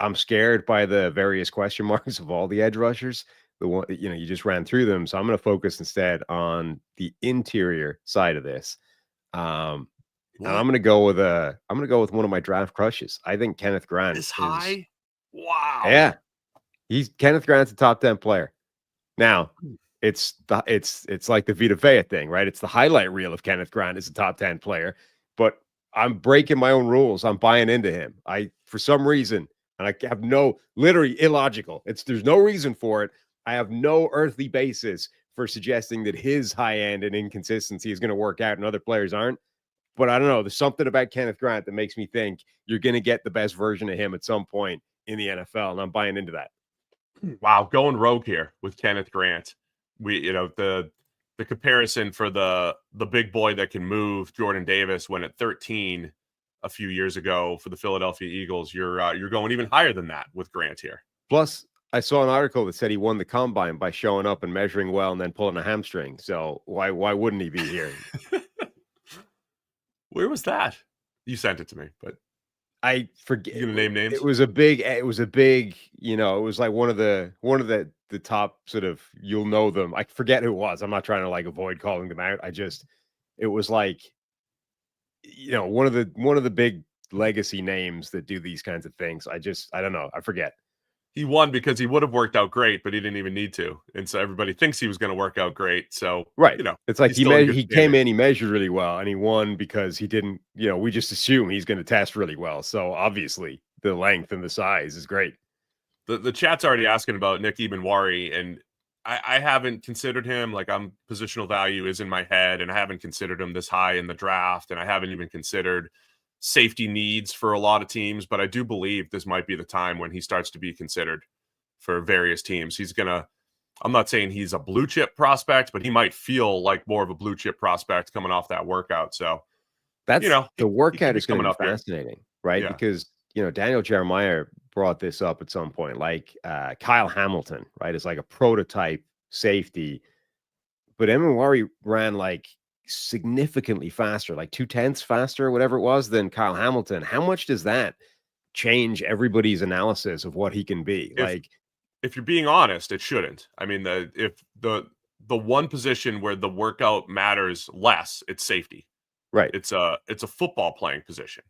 I'm scared by the various question marks of all the edge rushers. The one, you just ran through them. So I'm going to focus instead on the interior side of this. And I'm going to go with one of my draft crushes. I think Kenneth Grant is high. Wow. Yeah. Kenneth Grant's a top 10 player. Now, it's like the Vita Vea thing, right? It's the highlight reel of Kenneth Grant as a top 10 player, but I'm breaking my own rules. I'm buying into him. For some reason, and I have literally illogical. There's no reason for it. I have no earthly basis for suggesting that his high end and inconsistency is going to work out and other players aren't. But I don't know. There's something about Kenneth Grant that makes me think you're going to get the best version of him at some point in the NFL, and I'm buying into that. Wow, going rogue here with Kenneth Grant. The comparison for the big boy that can move, Jordan Davis, when at 13 a few years ago for the Philadelphia Eagles, you're going even higher than that with Grant here. Plus, I saw an article that said he won the combine by showing up and measuring well and then pulling a hamstring. So why wouldn't he be here? Where was that? You sent it to me, but I forget. You gonna name names? It was a big, it was like one of the top sort of, you'll know them. I forget who it was. I'm not trying to like avoid calling them out. It was like, one of the big legacy names that do these kinds of things. I don't know. I forget. He won because he would have worked out great, but he didn't even need to. And so everybody thinks he was going to work out great. So, right. It's like he came in, he measured really well, and he won because he didn't, we just assume he's going to test really well. So obviously the length and the size is great. The chat's already asking about Nick Ebenwari, and I haven't considered him. Like, positional value is in my head, and I haven't considered him this high in the draft, and I haven't even considered safety needs for a lot of teams, but I do believe this might be the time when he starts to be considered for various teams. I'm not saying he's a blue chip prospect, but he might feel like more of a blue chip prospect coming off that workout. So that's, the workout is going to be fascinating, right? Yeah. Because, Daniel Jeremiah brought this up at some point, like Kyle Hamilton, right? Is like a prototype safety, but Ebenwari ran like significantly faster, like 0.2 faster, whatever it was, than Kyle Hamilton. How much does that change everybody's analysis of what he can be? If you're being honest, it shouldn't. I mean, if the one position where the workout matters less, it's safety. Right. It's a football playing position.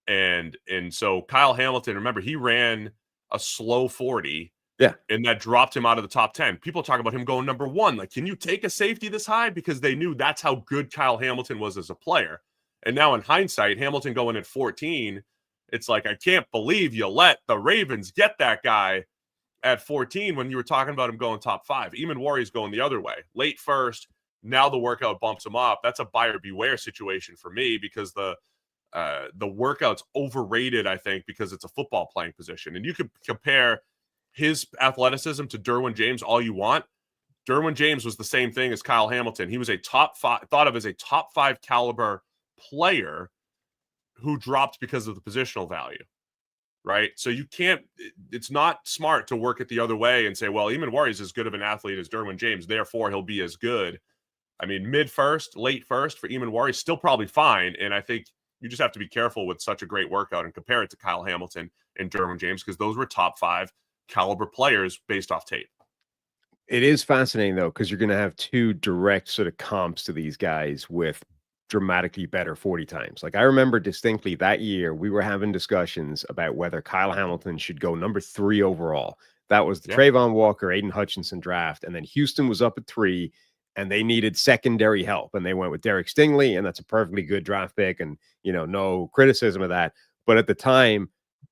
And so Kyle Hamilton, remember, he ran a slow 40. Yeah. And that dropped him out of the top 10. People talk about him going number 1. Like, can you take a safety this high? Because they knew that's how good Kyle Hamilton was as a player. And now in hindsight, Hamilton going at 14, it's like, I can't believe you let the Ravens get that guy at 14 when you were talking about him going top 5. Ebenwari's going the other way. Late first, now the workout bumps him up. That's a buyer beware situation for me because the workout's overrated, I think, because it's a football playing position. And you could compare his athleticism to Derwin James all you want. Derwin James was the same thing as Kyle Hamilton. He was thought of as a top 5 caliber player who dropped because of the positional value, right? So it's not smart to work it the other way and say, well, Ebenwari is as good of an athlete as Derwin James, therefore he'll be as good. I mean, mid first, late first for Ebenwari is still probably fine. And I think you just have to be careful with such a great workout and compare it to Kyle Hamilton and Derwin James because those were top 5 caliber players based off tape. It is fascinating though, because you're going to have 2 direct sort of comps to these guys with dramatically better 40 times. Like, I remember distinctly that year we were having discussions about whether Kyle Hamilton should go number 3 overall. That was the Trayvon Walker, Aiden Hutchinson draft, and then Houston was up at 3 and they needed secondary help, and they went with Derek Stingley, and that's a perfectly good draft pick, and no criticism of that. But at the time,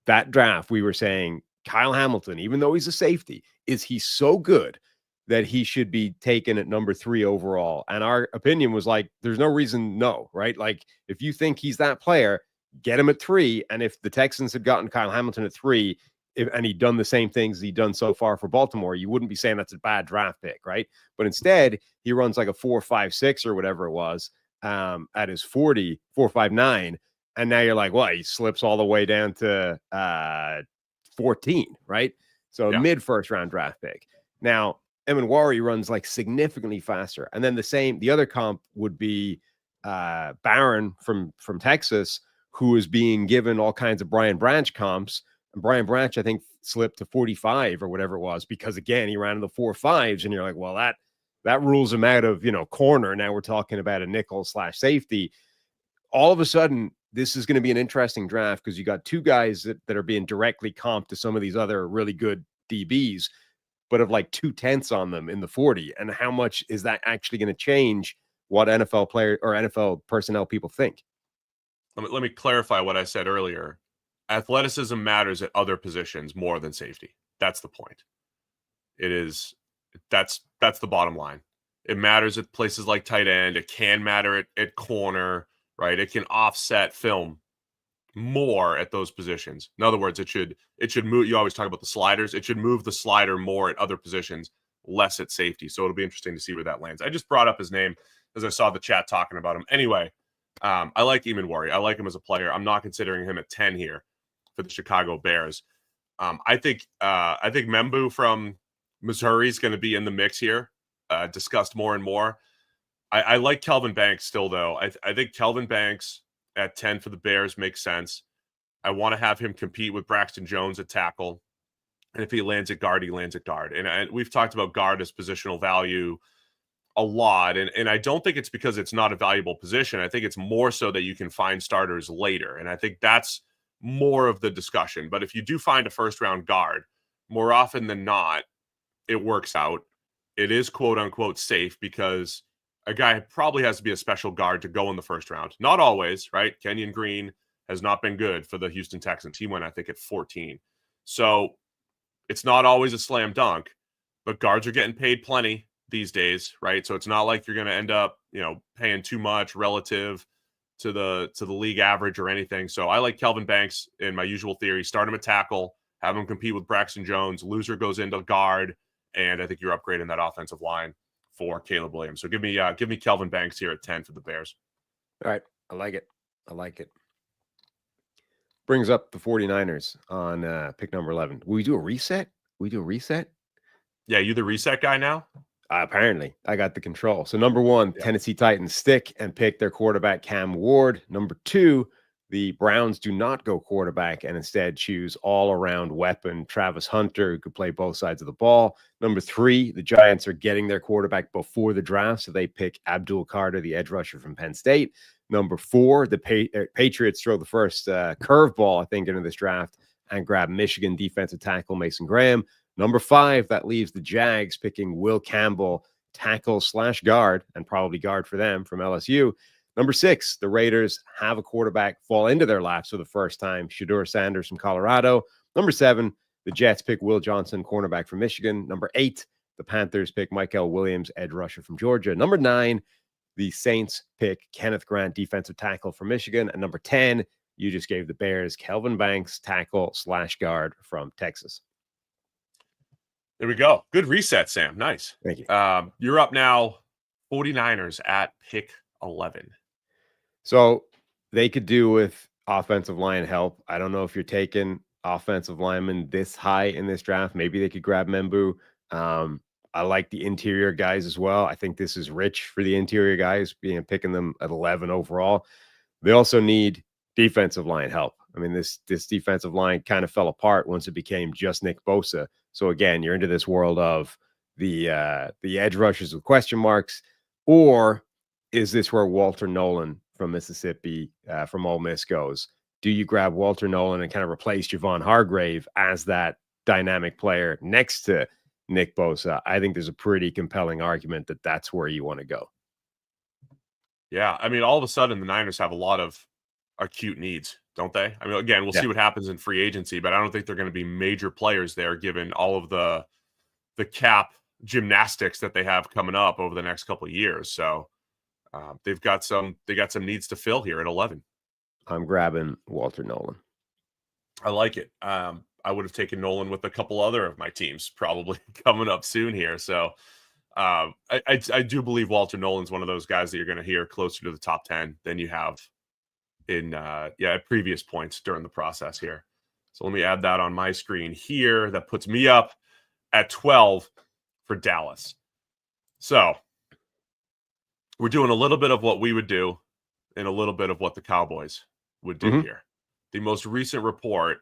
that draft, we were saying Kyle Hamilton, even though he's a safety, is he so good that he should be taken at number 3 overall? And our opinion was like, there's no reason, no, right? Like, if you think he's that player, get him at 3. And if the Texans had gotten Kyle Hamilton at 3, and he'd done the same things he'd done so far for Baltimore, you wouldn't be saying that's a bad draft pick, right? But instead, he runs like a 4.56 or whatever it was at his 40, 4.59. And now you're like, well, he slips all the way down to 14, right? So a mid first round draft pick. Now, Ebenwari runs like significantly faster. And then the other comp would be Barron from Texas, who is being given all kinds of Brian Branch comps. And Brian Branch, I think, slipped to 45 or whatever it was, because again, he ran in the 4.5s, and you're like, well, that rules him out of, corner. Now we're talking about a nickel / safety. All of a sudden, this is going to be an interesting draft because you got 2 guys that are being directly comped to some of these other really good DBs, but of like 0.2 on them in the 40. And how much is that actually going to change what NFL player or NFL personnel people think? Let me clarify what I said earlier. Athleticism matters at other positions more than safety. That's the point. That's the bottom line. It matters at places like tight end. It can matter at corner. right? It can offset film more at those positions. In other words, it should move. You always talk about the sliders. It should move the slider more at other positions, less at safety. So it'll be interesting to see where that lands. I just brought up his name as I saw the chat talking about him. Anyway, I like Eamon. I like him as a player. I'm not considering him at 10 here for the Chicago Bears. I think Membu from Missouri is going to be in the mix here, discussed more and more. I like Kelvin Banks still, though. I think Kelvin Banks at 10 for the Bears makes sense. I want to have him compete with Braxton Jones at tackle. And if he lands at guard, he lands at guard. And we've talked about guard as positional value a lot. And I don't think it's because it's not a valuable position. I think it's more so that you can find starters later. And I think that's more of the discussion. But if you do find a first-round guard, more often than not, it works out. It is quote-unquote safe because a guy probably has to be a special guard to go in the first round. Not always, right? Kenyon Green has not been good for the Houston Texans. He went, I think, at 14. So it's not always a slam dunk, but guards are getting paid plenty these days, right? So it's not like you're going to end up, paying too much relative to the league average or anything. So I like Kelvin Banks in my usual theory. Start him at tackle, have him compete with Braxton Jones. Loser goes into guard, and I think you're upgrading that offensive line for Caleb Williams. So give me Kelvin Banks here at 10 for the Bears. All right. I like it. Brings up the 49ers on pick number 11. Will we do a reset? Yeah, you the reset guy now? Apparently. I got the control. So number 1, Tennessee Titans stick and pick their quarterback Cam Ward. Number 2, the Browns do not go quarterback and instead choose all-around weapon Travis Hunter, who could play both sides of the ball. Number 3, the Giants are getting their quarterback before the draft, so they pick Abdul Carter, the edge rusher from Penn State. Number 4, the Patriots throw the first curveball, I think, into this draft and grab Michigan defensive tackle Mason Graham. Number 5, that leaves the Jags picking Will Campbell, tackle/guard, and probably guard for them from LSU. Number 6, the Raiders have a quarterback fall into their laps for the first time, Shedeur Sanders from Colorado. Number 7, the Jets pick Will Johnson, cornerback from Michigan. Number 8, the Panthers pick Michael Williams, edge rusher from Georgia. Number 9, the Saints pick Kenneth Grant, defensive tackle from Michigan. And number 10, you just gave the Bears Kelvin Banks, tackle/guard from Texas. There we go. Good reset, Sam. Nice. Thank you. You're up now, 49ers at pick 11. So they could do with offensive line help. I don't know if you're taking offensive linemen this high in this draft. Maybe they could grab Membu. I like the interior guys as well. I think this is rich for the interior guys, picking them at 11 overall. They also need defensive line help. I mean, this defensive line kind of fell apart once it became just Nick Bosa. So again, you're into this world of the edge rushers with question marks, or is this where Walter Nolan from Mississippi, from Ole Miss goes? Do you grab Walter Nolan and kind of replace Javon Hargrave as that dynamic player next to Nick Bosa? I think there's a pretty compelling argument that that's where you want to go. Yeah, I mean, all of a sudden the Niners have a lot of acute needs, don't they? I mean, again, we'll see what happens in free agency, but I don't think they're going to be major players there given all of the cap gymnastics that they have coming up over the next couple of years. So they got some needs to fill here at 11. I'm grabbing Walter Nolan. I like it. I would have taken Nolan with a couple other of my teams probably coming up soon here. So I do believe Walter Nolan's one of those guys that you're going to hear closer to the top 10 than you have in at previous points during the process here. So let me add that on my screen here. That puts me up at 12 for Dallas. So we're doing a little bit of what we would do and a little bit of what the Cowboys would do here. The most recent report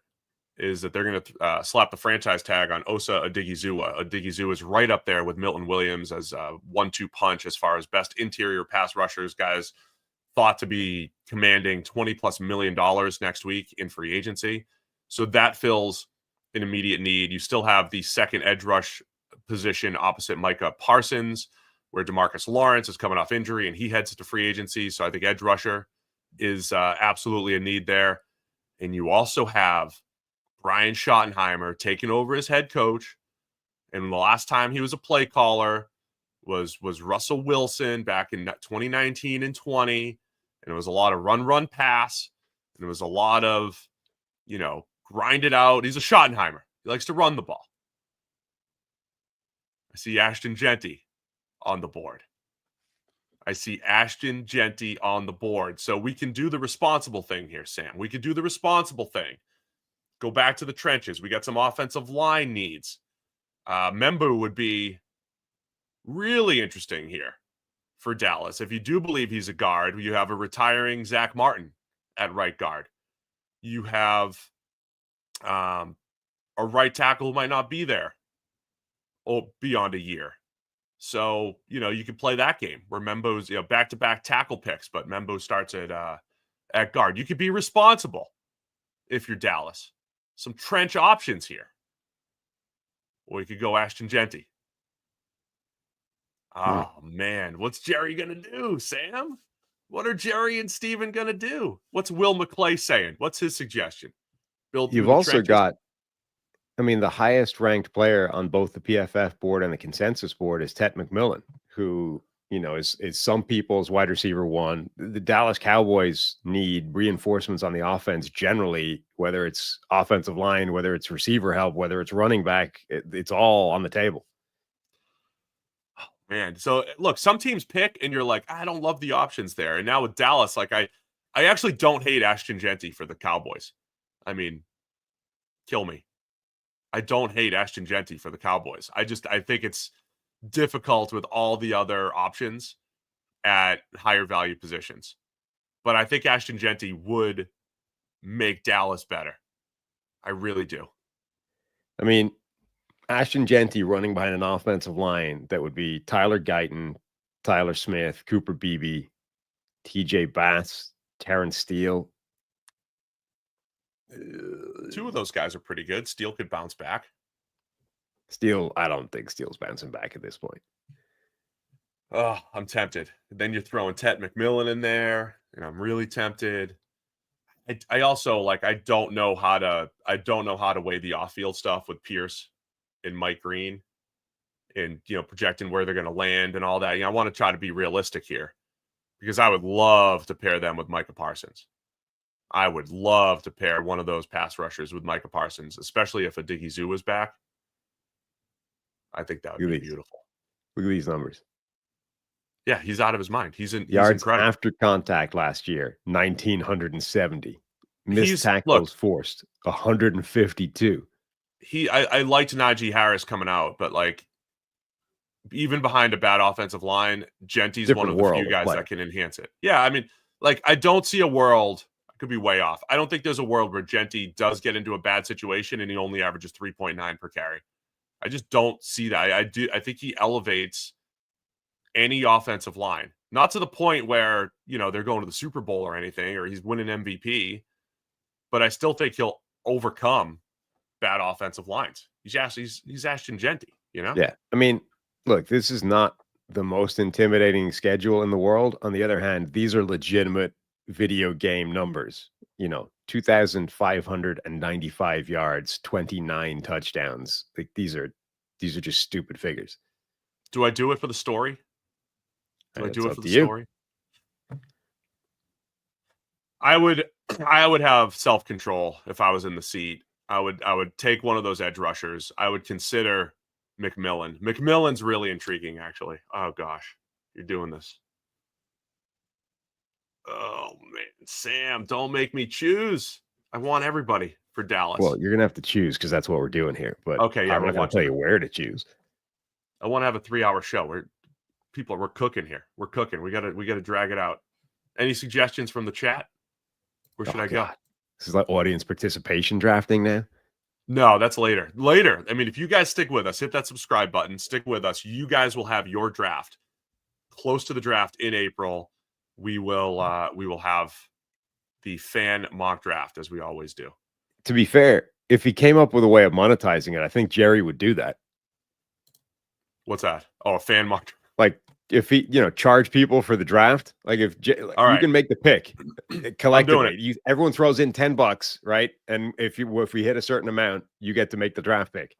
is that they're going to slap the franchise tag on Osa Odigizua. Odigizua is right up there with Milton Williams as a 1-2 punch as far as best interior pass rushers. Guys thought to be commanding $20+ million next week in free agency. So that fills an immediate need. You still have the second edge rush position opposite Micah Parsons, where DeMarcus Lawrence is coming off injury and he heads to free agency. So I think edge rusher is absolutely a need there. And you also have Brian Schottenheimer taking over as head coach. And the last time he was a play caller was Russell Wilson back in 2019 and 20. And it was a lot of run, pass. And it was a lot of, grind it out. He's a Schottenheimer. He likes to run the ball. I see Ashton Genty on the board. So we can do the responsible thing here, Sam. We can do the responsible thing. Go back to the trenches. We got some offensive line needs. Membu would be really interesting here for Dallas. If you do believe he's a guard, you have a retiring Zach Martin at right guard. You have a right tackle who might not be there beyond a year. So, you can play that game where Membo's, back-to-back tackle picks, but Membo starts at guard. You could be responsible if you're Dallas. Some trench options here. Or you could go Ashton Genty. Oh, man. What's Jerry going to do, Sam? What are Jerry and Steven going to do? What's Will McClay saying? What's his suggestion? You've also got, the highest ranked player on both the PFF board and the consensus board is Ted McMillan, who, is some people's wide receiver one. The Dallas Cowboys need reinforcements on the offense generally, whether it's offensive line, whether it's receiver help, whether it's running back. It's all on the table. Oh, man. So, look, some teams pick and you're like, I don't love the options there. And now with Dallas, like I actually don't hate Ashton Genty for the Cowboys. Kill me. I don't hate Ashton Genty for the Cowboys. I think it's difficult with all the other options at higher value positions. But I think Ashton Genty would make Dallas better. I really do. Ashton Genty running behind an offensive line that would be Tyler Guyton, Tyler Smith, Cooper Beebe, TJ Bass, Terrence Steele. Two of those guys are pretty good. Steele could bounce back. I don't think Steele's bouncing back at this point. Oh, I'm tempted. Then you're throwing Ted McMillan in there, and I'm really tempted. I also I don't know how to weigh the off-field stuff with Pierce and Mike Green, and projecting where they're going to land and all that. I want to try to be realistic here because I would love to pair them with Micah Parsons. I would love to pair one of those pass rushers with Micah Parsons, especially if a Diggy Zoo was back. I think that would be beautiful. Look at these numbers. Yeah, he's out of his mind. He's yards incredible. After contact last year, 1,970. Missed tackles forced, 152. I liked Najee Harris coming out, but even behind a bad offensive line, Genty's one of the few guys that can enhance it. Yeah, I don't see a world. Could be way off. I don't think there's a world where Genty does get into a bad situation and he only averages 3.9 per carry. I just don't see that. I think he elevates any offensive line. Not to the point where, they're going to the Super Bowl or anything, or he's winning MVP, but I still think he'll overcome bad offensive lines. He's Ashton Genty, Yeah. Look, this is not the most intimidating schedule in the world. On the other hand, these are legitimate video game numbers. 2,595 yards, 29 touchdowns. These are just stupid figures. Do I do it for the story? Do I do it for the story? I would have self-control if I was in the seat. I would take one of those edge rushers. I would consider McMillan. McMillan's really intriguing, actually. Oh gosh, you're doing this. Oh, man. Sam, don't make me choose. I want everybody for Dallas. Well, you're going to have to choose because that's what we're doing here. But okay, yeah, I'm not going to tell you where to choose. I want to have a 3-hour show where we're cooking here. We're cooking. We got to drag it out. Any suggestions from the chat? Where should I go? This is like audience participation drafting now? No, that's later. Later. If you guys stick with us, hit that subscribe button, stick with us. You guys will have your draft close to the draft in April. We will have the fan mock draft as we always do. To be fair, if he came up with a way of monetizing it, I think Jerry would do that. What's that? Oh, a fan mock. If he, charge people for the draft, if you can make the pick collectively, everyone throws in $10, right? And if we hit a certain amount, you get to make the draft pick.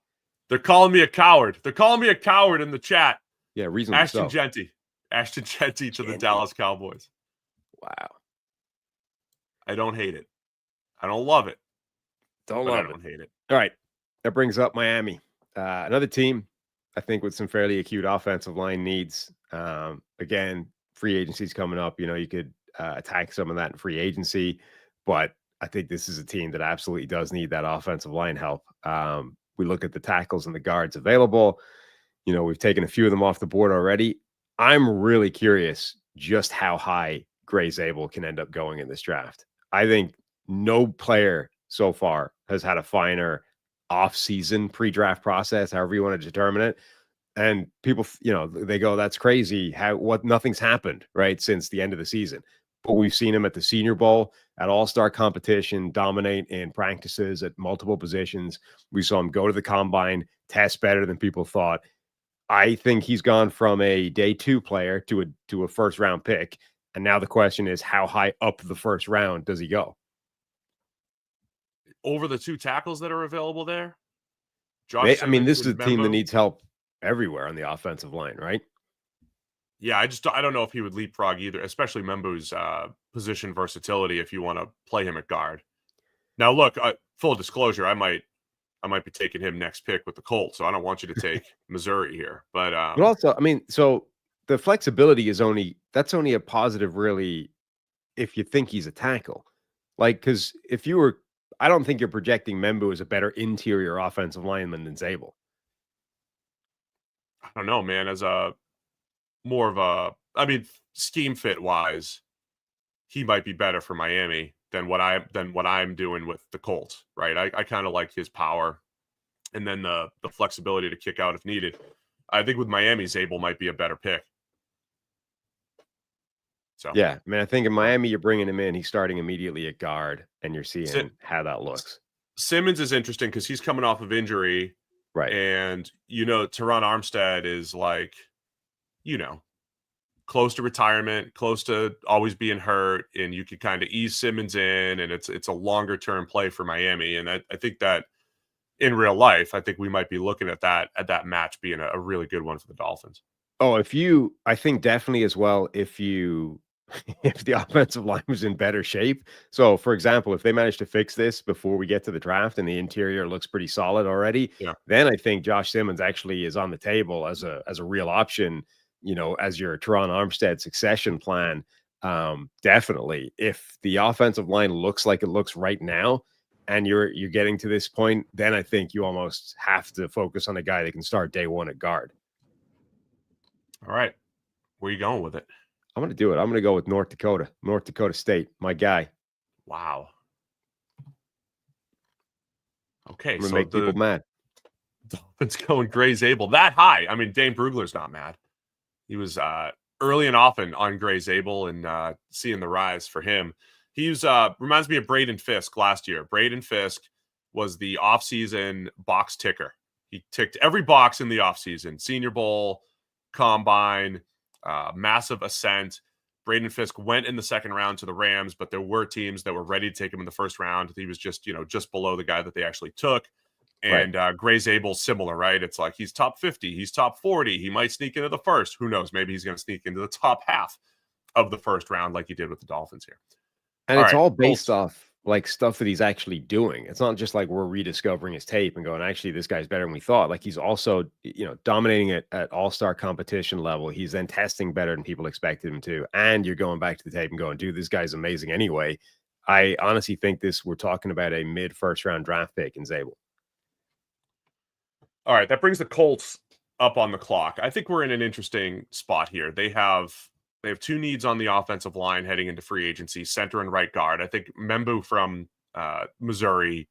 They're calling me a coward. They're calling me a coward in the chat. Yeah, reasonably so. Ashton Genty to the Dallas Cowboys. Wow. I don't hate it. I don't love it, Don't but I love it. don't hate it. All right. That brings up Miami. Another team, I think, with some fairly acute offensive line needs. Again, free agency's coming up. You could attack some of that in free agency, but I think this is a team that absolutely does need that offensive line help. We look at the tackles and the guards available. We've taken a few of them off the board already. I'm really curious just how high Gray Zabel can end up going in this draft. I think no player so far has had a finer off-season pre-draft process, however you want to determine it. And people, they go, that's crazy. Nothing's happened, right, since the end of the season. But we've seen him at the Senior Bowl, at all-star competition, dominate in practices at multiple positions. We saw him go to the combine, test better than people thought. I think he's gone from a day 2 player to a first round pick. And now the question is, how high up the first round does he go? Over the 2 tackles that are available there, This is a and team that Membo. needs help everywhere on the offensive line, right? Yeah, I don't know if he would leapfrog either, especially Membo's position versatility if you want to play him at guard. Now, look, full disclosure, I might be taking him next pick with the Colts, so I don't want you to take Missouri here. But also, so the flexibility is only a positive, really, if you think he's a tackle. Because I don't think you're projecting Membu as a better interior offensive lineman than Zabel. I don't know, man. As scheme fit wise, he might be better for Miami than what I'm doing with the Colts, right? I kind of like his power and then the flexibility to kick out if needed. I think with Miami, Zabel might be a better pick. So yeah, I think in Miami, you're bringing him in. He's starting immediately at guard, and you're seeing how that looks. Simmons is interesting because he's coming off of injury, right? And Teron Armstead is like, close to retirement, close to always being hurt, and you could kind of ease Simmons in, and it's a longer term play for Miami, and I think that in real life, I think we might be looking at that match being a really good one for the Dolphins. Oh, I think definitely as well, if the offensive line was in better shape. So, for example, if they manage to fix this before we get to the draft and the interior looks pretty solid already, then I think Josh Simmons actually is on the table as a real option, as your Teron Armstead succession plan. Definitely. If the offensive line looks like it looks right now, and you're getting to this point, then I think you almost have to focus on a guy that can start day 1 at guard. All right. Where are you going with it? I'm going to do it. I'm going to go with North Dakota State, my guy. Wow. Okay, I'm going to make people mad. Dolphins going Gray Zabel that high. Dane Brugler's not mad. He was early and often on Gray Zabel and seeing the rise for him. He's reminds me of Braden Fisk last year. Braden Fisk was the offseason box ticker. He ticked every box in the offseason. Senior Bowl, Combine, massive ascent. Braden Fisk went in the second round to the Rams, but there were teams that were ready to take him in the first round. He was just below the guy that they actually took. And Gray Zabel's similar, right? It's like he's top 50, he's top 40. He might sneak into the first. Who knows? Maybe he's going to sneak into the top half of the first round like he did with the Dolphins here. And it's all based off like stuff that he's actually doing. It's not just like we're rediscovering his tape and going, actually, this guy's better than we thought. Like he's also, dominating at all-star competition level. He's then testing better than people expected him to. And you're going back to the tape and going, dude, this guy's amazing anyway. I honestly think we're talking about a mid-first round draft pick in Zabel. All right, that brings the Colts up on the clock. I think we're in an interesting spot here. They have 2 needs on the offensive line heading into free agency, center and right guard. I think Membu from Missouri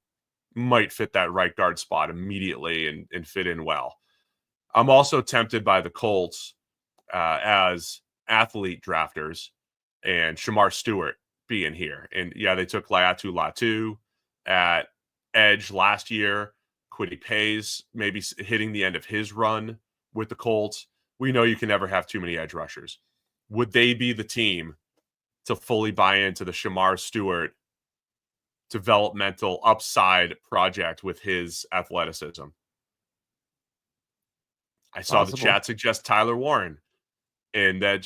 might fit that right guard spot immediately and fit in well. I'm also tempted by the Colts as athlete drafters and Shamar Stewart being here. And yeah, they took Laiatu Latu at edge last year. Kwity Paye's maybe hitting the end of his run with the Colts. We know you can never have too many edge rushers. Would they be the team to fully buy into the Shamar Stewart developmental upside project with his athleticism? I saw the chat suggest Tyler Warren, and that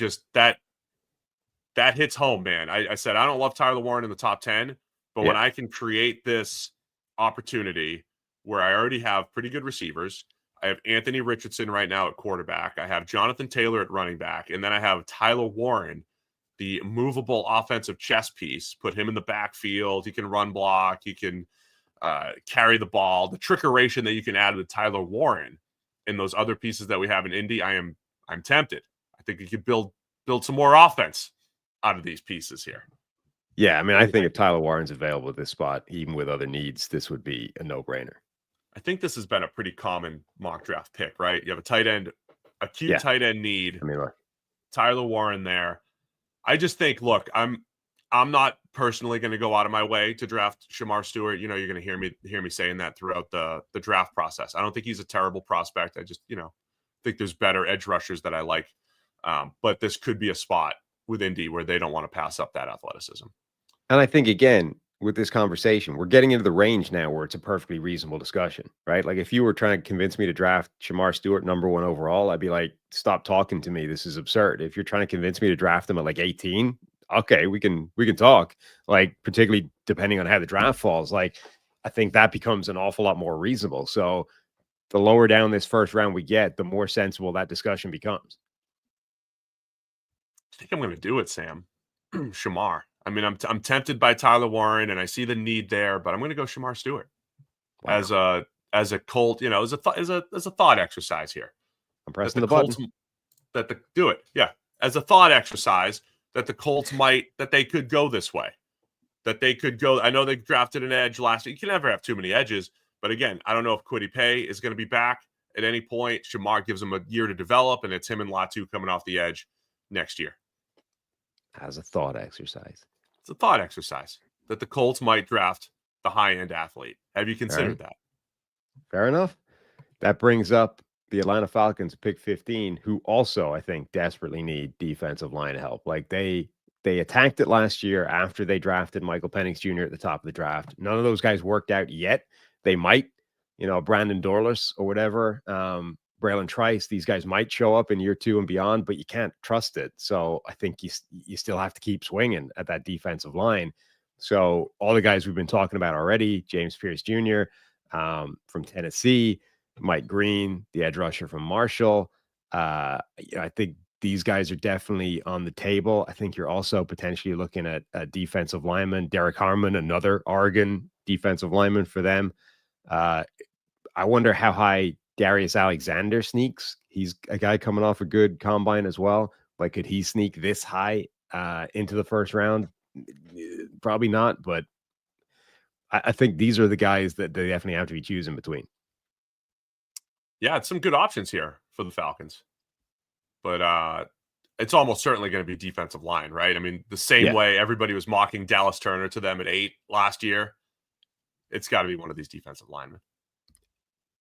that hits home, man. I said I don't love Tyler Warren in the top 10, but when I can create this opportunity where I already have pretty good receivers, I have Anthony Richardson right now at quarterback, I have Jonathan Taylor at running back, and then I have Tyler Warren, the movable offensive chess piece. Put him in the backfield. He can run block. He can carry the ball. The trickeration that you can add with Tyler Warren and those other pieces that we have in Indy, I'm tempted. I think you could build some more offense out of these pieces here. Yeah, I mean, I think if Tyler Warren's available at this spot, even with other needs, this would be a no-brainer. I think this has been a pretty common mock draft pick, right? You have a tight end, acute tight end need. I mean, look, Tyler Warren there. I just think, look, I'm not personally going to go out of my way to draft Shamar Stewart. You know, you're going to hear me saying that throughout the draft process. I don't think he's a terrible prospect. I just, think there's better edge rushers that I like. But this could be a spot with Indy where they don't want to pass up that athleticism. And I think, again, with this conversation, we're getting into the range now where it's a perfectly reasonable discussion, right? Like if you were trying to convince me to draft Shamar Stewart #1 overall, I'd be like, stop talking to me. This is absurd. If you're trying to convince me to draft him at like 18, okay, we can talk, like particularly depending on how the draft falls. Like I think that becomes an awful lot more reasonable. So the lower down this first round we get, the more sensible that discussion becomes. I think I'm going to do it, Sam. Shamar. I mean, I'm tempted by Tyler Warren, and I see the need there, but I'm going to go Shamar Stewart as a Colt. As a thought exercise here. I'm pressing the button. Do it, yeah, as a thought exercise that the Colts they could go this way, that they could go. I know they drafted an edge last year. You can never have too many edges, but again, I don't know if Kwity Paye is going to be back at any point. Shamar gives him a year to develop, and it's him and Latu coming off the edge next year. As a thought exercise. It's a thought exercise that the Colts might draft the high-end athlete. Have you considered that? Fair enough. That brings up the Atlanta Falcons, pick 15, who also, I think, desperately need defensive line help. Like they attacked it last year after they drafted Michael Penix Jr. at the top of the draft. None of those guys worked out yet. They might, Brandon Dorlus or whatever, Braylon Trice, these guys might show up in year 2 and beyond, but you can't trust it. So I think you still have to keep swinging at that defensive line. So all the guys we've been talking about already, James Pierce Jr. From Tennessee, Mike Green, the edge rusher from Marshall. I think these guys are definitely on the table. I think you're also potentially looking at a defensive lineman, Derek Harmon, another Oregon defensive lineman for them. I wonder how high Darius Alexander sneaks. He's a guy coming off a good combine as well. Like, could he sneak this high into the first round? Probably not, but I think these are the guys that they definitely have to be choosing between. Yeah, it's some good options here for the Falcons. But it's almost certainly going to be defensive line, right? I mean, the same way everybody was mocking Dallas Turner to them at 8 last year, it's got to be one of these defensive linemen.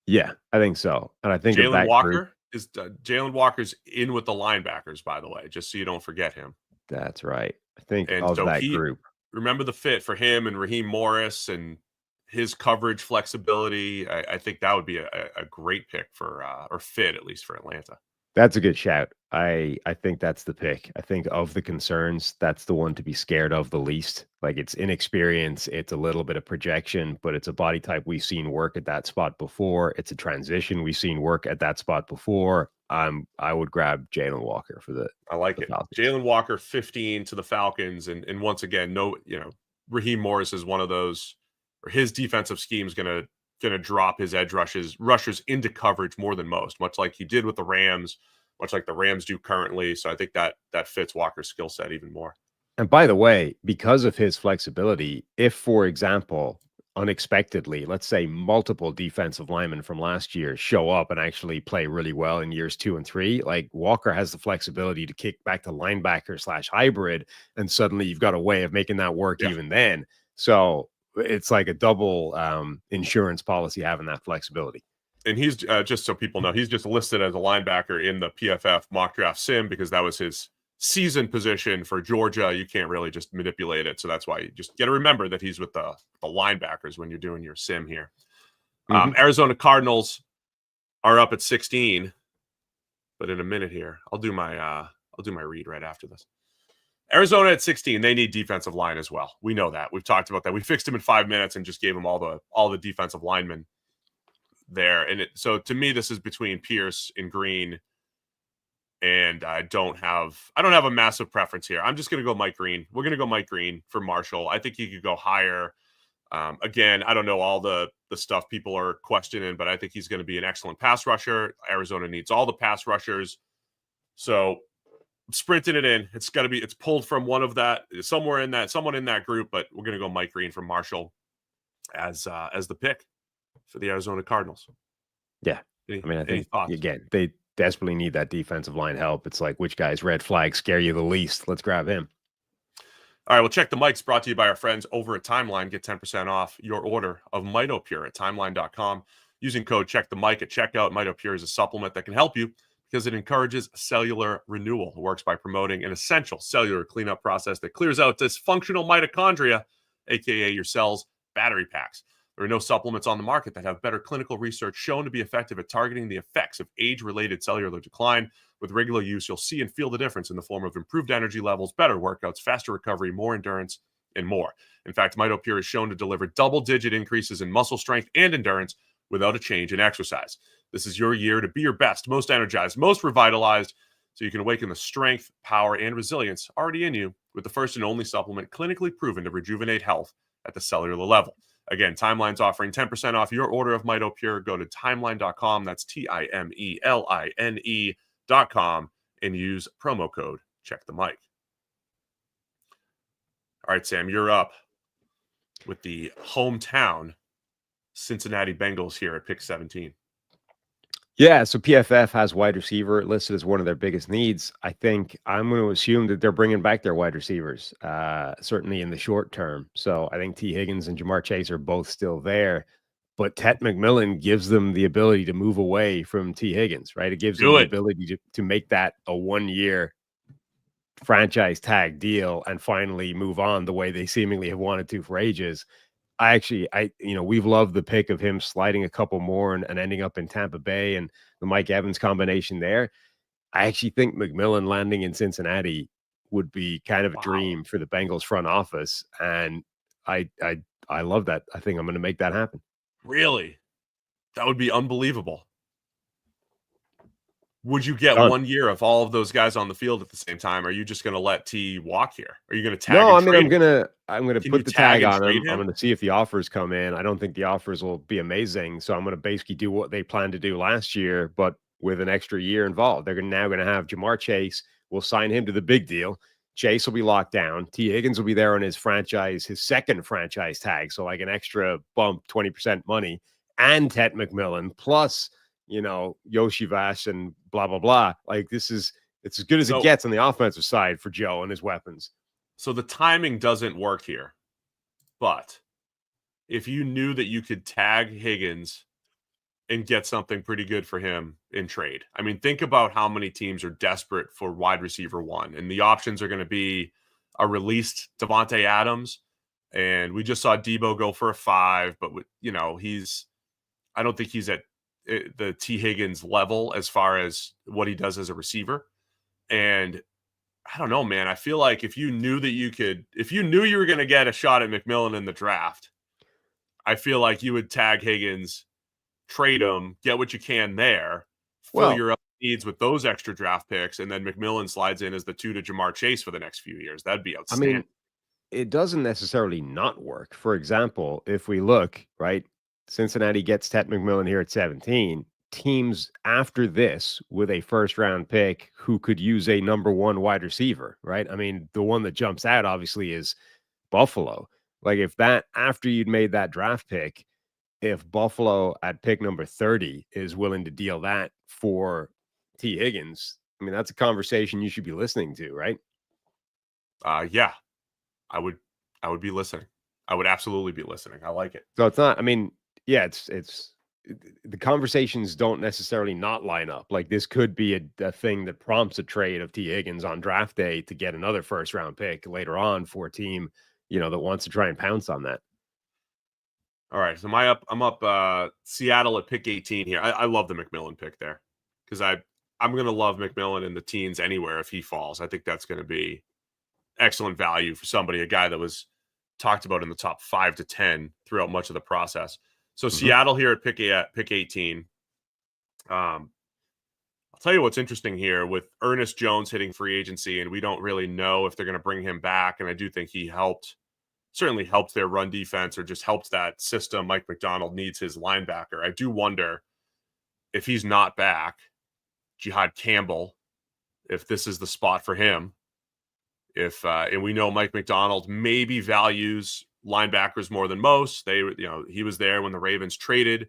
Yeah, I think so. And I think Jalen Walker is Jalen Walker's in with the linebackers, by the way, just so you don't forget him. That's right. I think of that group. Remember the fit for him and Raheem Morris and his coverage flexibility. I think that would be a great pick for or fit, at least for Atlanta. That's a good shout. I think that's the pick. I think of the concerns, that's the one to be scared of the least. Like, it's inexperience, it's a little bit of projection, but it's a body type we've seen work at that spot before. It's a transition we've seen work at that spot before. I would grab Jalen Walker for the. I like it. Jalen Walker, 15 to the Falcons, and once again, Raheem Morris is one of those, or his defensive scheme is gonna drop his edge rushers into coverage more than most, much like he did with the Rams, much like the Rams do currently. So I think that fits Walker's skill set even more. And by the way, because of his flexibility, if, for example, unexpectedly, let's say multiple defensive linemen from last year show up and actually play really well in years 2 and 3, like, Walker has the flexibility to kick back to linebacker / hybrid, and suddenly you've got a way of making that work even then. So it's like a double insurance policy having that flexibility. And he's just so people know, he's just listed as a linebacker in the PFF mock draft sim because that was his season position for Georgia. You can't really just manipulate it. So that's why you just got to remember that he's with the linebackers when you're doing your sim here. Arizona Cardinals are up at 16, but in a minute here, I'll do my read right after this. Arizona at 16, they need defensive line as well. We know that. We've talked about that. We fixed him in 5 minutes and just gave him all the defensive linemen there. And so to me, this is between Pierce and Green. And I don't have a massive preference here. I'm just going to go Mike Green. We're going to go Mike Green for Marshall. I think he could go higher. Again, I don't know all the stuff people are questioning, but I think he's going to be an excellent pass rusher. Arizona needs all the pass rushers. So sprinting it in, it's pulled from someone in that group, but we're going to go Mike Green from Marshall as the pick for the Arizona Cardinals. Yeah. I think again, they desperately need that defensive line help. It's like, which guy's red flag scare you the least? Let's grab him. All right, well, Check the Mics brought to you by our friends over at Timeline. Get 10% off your order of MitoPure at timeline.com using code Check the Mic at checkout. MitoPure is a supplement that can help you because it encourages cellular renewal. It works by promoting an essential cellular cleanup process that clears out dysfunctional mitochondria, aka your cell's battery packs. There are no supplements on the market that have better clinical research shown to be effective at targeting the effects of age-related cellular decline. With regular use, you'll see and feel the difference in the form of improved energy levels, better workouts, faster recovery, more endurance, and more. In fact, MitoPure is shown to deliver double-digit increases in muscle strength and endurance without a change in exercise. This is your year to be your best, most energized, most revitalized, so you can awaken the strength, power, and resilience already in you with the first and only supplement clinically proven to rejuvenate health at the cellular level. Again, Timeline's offering 10% off your order of MitoPure. Go to timeline.com. That's TIMELINE.com and use promo code Check the Mic. All right, Sam, you're up with the hometown Cincinnati Bengals here at pick 17. Yeah, so PFF has wide receiver listed as one of their biggest needs. I think I'm going to assume that they're bringing back their wide receivers, certainly in the short term. So I think T. Higgins and Jamar Chase are both still there. But Ted McMillan gives them the ability to move away from T. Higgins, right? It gives them the ability to make that a 1-year franchise tag deal and finally move on the way they seemingly have wanted to for ages. We've loved the pick of him sliding a couple more and ending up in Tampa Bay and the Mike Evans combination there. I actually think McMillan landing in Cincinnati would be kind of a dream for the Bengals front office. And I love that. I think I'm going to make that happen. Really? That would be unbelievable. Would you get 1 year of all of those guys on the field at the same time? Or are you just going to let T walk here? Are you going to tag? No, I'm going to put the tag on him. him. I'm going to see if the offers come in. I don't think the offers will be amazing, so I'm going to basically do what they planned to do last year, but with an extra year involved. They're now going to have Jamar Chase. We'll sign him to the big deal. Chase will be locked down. T. Higgins will be there on his second franchise tag, so like an extra bump, 20% money, and Ted McMillan plus Yoshi Vash and blah, blah, blah. Like it's as good as it gets on the offensive side for Joe and his weapons. So the timing doesn't work here. But if you knew that you could tag Higgins and get something pretty good for him in trade, I mean, think about how many teams are desperate for wide receiver one. And the options are going to be a released Devontae Adams. And we just saw Debo go for a 5, but I don't think he's at the T. Higgins level as far as what he does as a receiver. And I don't know, man. I feel like if you knew you were going to get a shot at McMillan in the draft, I feel like you would tag Higgins, trade him, get what you can there, fill your needs with those extra draft picks, and then McMillan slides in as the 2 to Jamar Chase for the next few years. That'd be outstanding. I mean, it doesn't necessarily not work. For example, if we look, right, Cincinnati gets Ted McMillan here at 17. Teams after this with a first-round pick who could use a number 1 wide receiver, right? I mean, the one that jumps out obviously is Buffalo. Like if that, after you'd made that draft pick, if Buffalo at pick number 30 is willing to deal that for T. Higgins, I mean, that's a conversation you should be listening to, right? Yeah, I would be listening. I would absolutely be listening. I like it. So it's not, I mean, yeah, it's the conversations don't necessarily not line up. Like this could be a thing that prompts a trade of T. Higgins on draft day to get another first-round pick later on for a team, that wants to try and pounce on that. All right, so I'm up Seattle at pick 18 here. I love the McMillan pick there because I'm going to love McMillan in the teens anywhere if he falls. I think that's going to be excellent value for somebody, a guy that was talked about in the top 5 to 10 throughout much of the process. So Seattle here at pick 18. I'll tell you what's interesting here with Ernest Jones hitting free agency, and we don't really know if they're going to bring him back. And I do think he certainly helped their run defense, or just helped that system. Mike McDonald needs his linebacker. I do wonder if he's not back, Jihad Campbell, if this is the spot for him. And we know Mike McDonald maybe values linebackers more than most. He was there when the Ravens traded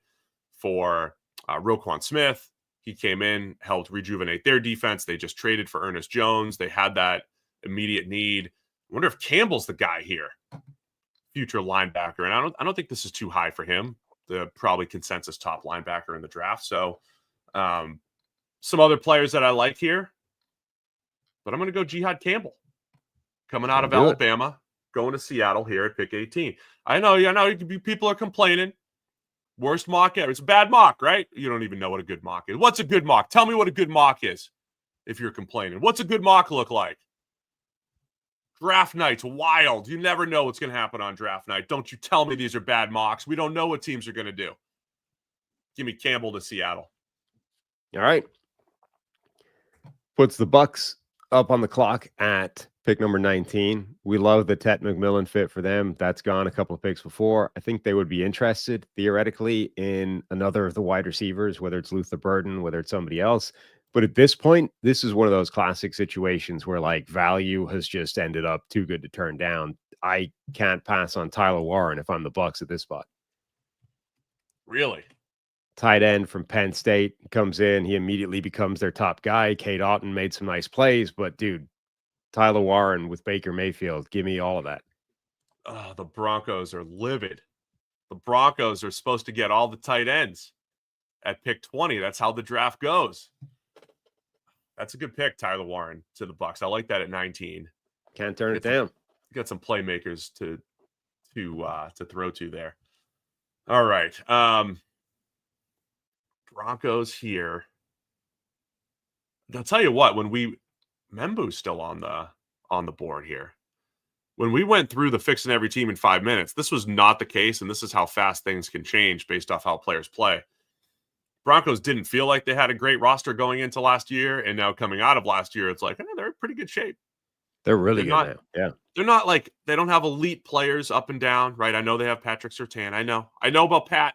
for Roquan Smith. He came in, helped rejuvenate their defense. They just traded for Ernest Jones. They had that immediate need. I wonder if Campbell's the guy here, future linebacker. And I don't think this is too high for him, the probably consensus top linebacker in the draft. So some other players that I like here, but I'm going to go Jihad Campbell, coming out of Alabama, going to Seattle here at pick 18. I know people are complaining. Worst mock ever. It's a bad mock, right? You don't even know what a good mock is. What's a good mock? Tell me what a good mock is if you're complaining. What's a good mock look like? Draft night's wild. You never know what's going to happen on draft night. Don't you tell me these are bad mocks. We don't know what teams are going to do. Give me Campbell to Seattle. All right. Puts the Bucs up on the clock at pick number 19. We love the Tet McMillan fit for them. That's gone a couple of picks before. I think they would be interested theoretically in another of the wide receivers, whether it's Luther Burden, whether it's somebody else. But at this point, this is one of those classic situations where like value has just ended up too good to turn down. I can't pass on Tyler Warren if I'm the Bucs at this spot. Really? Tight end from Penn State comes in. He immediately becomes their top guy. Cade Otton made some nice plays, but dude, Tyler Warren with Baker Mayfield, give me all of that. The Broncos are livid. The Broncos are supposed to get all the tight ends at pick 20. That's how the draft goes. That's a good pick, Tyler Warren to the Bucs. I like that at 19. Can't turn it down. Got some playmakers to throw to there. All right. Broncos here. I'll tell you what, Membu's still on the board here. When we went through the fixing every team in 5 minutes, this was not the case, and this is how fast things can change based off how players play. Broncos didn't feel like they had a great roster going into last year, and now coming out of last year, it's like, they're in pretty good shape. They're really good now. Yeah. They're not like, they don't have elite players up and down, right? I know they have Patrick Surtain. I know about Pat,